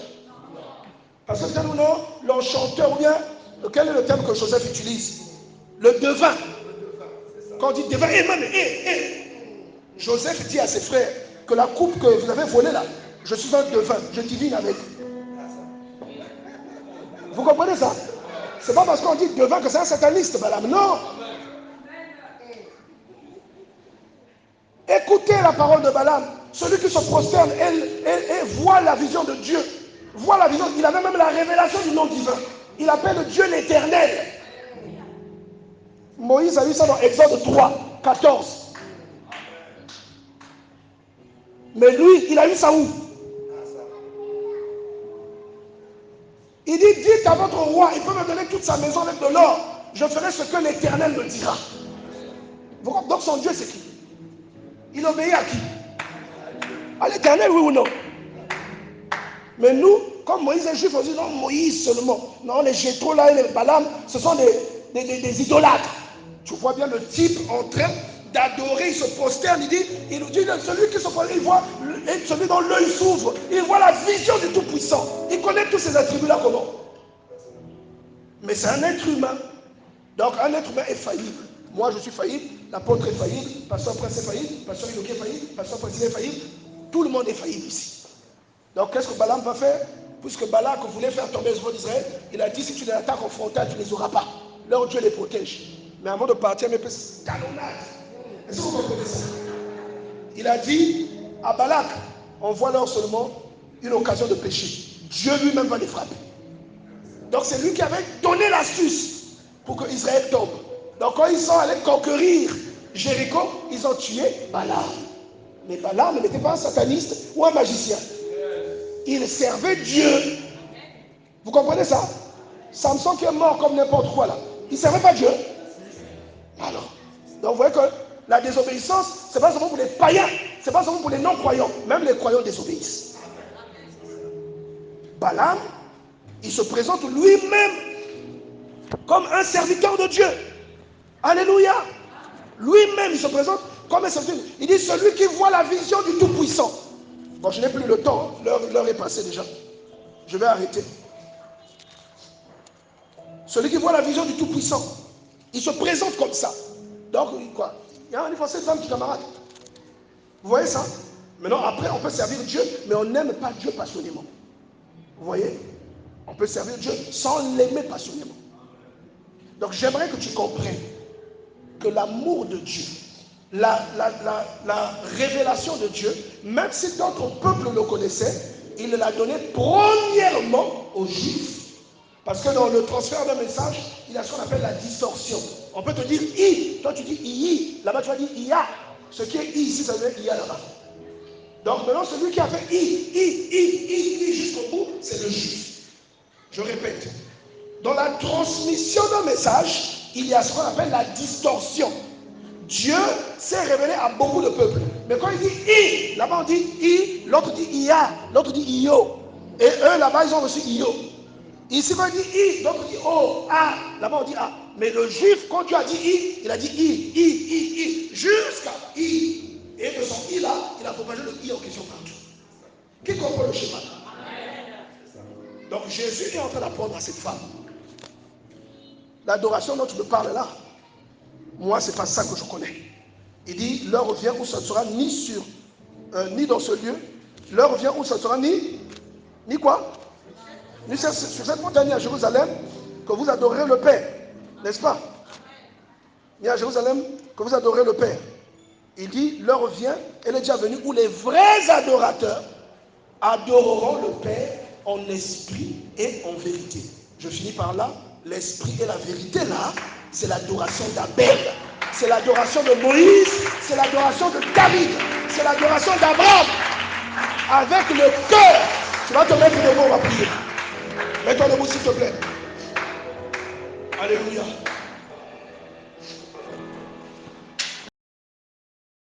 A: Parce que nous, non, l'enchanteur, ou bien, quel est le terme que Joseph utilise? Le devin. Quand on dit devin, Joseph dit à ses frères que la coupe que vous avez volée là, je suis un devin, je divine avec. Vous comprenez ça? C'est pas parce qu'on dit devin que c'est un sataniste, madame. Non. Écoutez la parole de Balaam. Celui qui se prosterne et voit la vision de Dieu. Voit la vision. Il avait même la révélation du nom divin. Il appelle Dieu l'Éternel. Moïse a eu ça dans Exode 3, 14. Mais lui, il a eu ça où? Il dit, dites à votre roi, il peut me donner toute sa maison avec de l'or. Je ferai ce que l'Éternel me dira. Donc son Dieu, c'est qui? Il obéit à qui? À l'Éternel, oui ou non? Mais nous, comme Moïse est juif, on dit non, Moïse seulement. Non, les Jéthro là et les Balaam, ce sont des idolâtres. Tu vois bien le type en train d'adorer, il se prosterne, il nous dit, celui qui se prosterne, il voit, celui dont l'œil s'ouvre, il voit la vision du Tout-Puissant. Il connaît tous ces attributs-là comment? Mais c'est un être humain. Donc un être humain est faillible. Moi je suis faillible, l'apôtre est faillible, pasteur Prince est faillible, pasteur Inoki est faillible, pasteur Prince est faillible. Tout le monde est faillible ici. Donc qu'est-ce que Balaam va faire? Puisque Balak voulait faire tomber les enfants d'Israël, il a dit si tu les attaques en frontal, tu ne les auras pas. Leur Dieu les protège. Mais avant de partir, mais c'est talonnade. Est-ce que vous comprenez ça? Il a dit à Balak, envoie-leur seulement une occasion de pécher. Dieu lui-même va les frapper. Donc c'est lui qui avait donné l'astuce pour que Israël tombe. Donc quand ils sont allés conquérir Jéricho, ils ont tué Balaam. Mais Balaam n'était pas un sataniste ou un magicien. Il servait Dieu. Vous comprenez ça? Samson qui est mort comme n'importe quoi là. Il ne servait pas Dieu. Alors, donc vous voyez que la désobéissance, ce n'est pas seulement pour les païens, ce n'est pas seulement pour les non-croyants. Même les croyants désobéissent. Balaam, il se présente lui-même comme un serviteur de Dieu. Alléluia. Lui-même, il se présente comme un serviteur. Il dit, celui qui voit la vision du Tout-Puissant. Bon, je n'ai plus le temps, l'heure est passée déjà. Je vais arrêter. Celui qui voit la vision du Tout-Puissant, il se présente comme ça. Donc, quoi? Il y a un effacé de femme qui camarade. Vous voyez ça? Maintenant, après, on peut servir Dieu, mais on n'aime pas Dieu passionnément. Vous voyez? On peut servir Dieu sans l'aimer passionnément. Donc, j'aimerais que tu comprennes que l'amour de Dieu, la révélation de Dieu, même si d'autres peuples le connaissaient, il l'a donné premièrement aux Juifs. Parce que dans le transfert d'un message, il y a ce qu'on appelle la distorsion. On peut te dire I, toi tu dis I, là-bas tu vas dire IA. Ce qui est I ici, ça veut dire IA là-bas. Donc maintenant, celui qui a fait I jusqu'au bout, c'est le Juif. Je répète, dans la transmission d'un message, il y a ce qu'on appelle la distorsion. Dieu s'est révélé à beaucoup de peuples. Mais quand il dit I, là-bas on dit I, l'autre dit IA, l'autre dit IO. Et eux là-bas ils ont reçu IO. Ici quand il dit I, l'autre dit O, A, là-bas on dit A. Mais le juif, quand Dieu a dit I, il a dit I, jusqu'à I. Et de son I là, il a propagé le I en question partout. Qui comprend le schéma? Donc Jésus est en train d'apprendre à cette femme. L'adoration dont tu me parles là, moi, ce n'est pas ça que je connais. Il dit, l'heure vient où ça ne sera ni dans ce lieu, l'heure vient où ça ne sera ni quoi? Ni sur cette montagne à Jérusalem que vous adorerez le Père, n'est-ce pas? Ni à Jérusalem que vous adorerez le Père. Il dit, l'heure vient, elle est déjà venue, où les vrais adorateurs adoreront le Père en esprit et en vérité. Je finis par là. L'esprit et la vérité là, c'est l'adoration d'Abel, c'est l'adoration de Moïse, c'est l'adoration de David, c'est l'adoration d'Abraham. Avec le cœur, tu vas te mettre debout, on va prier. Mets-toi debout s'il te plaît. Alléluia.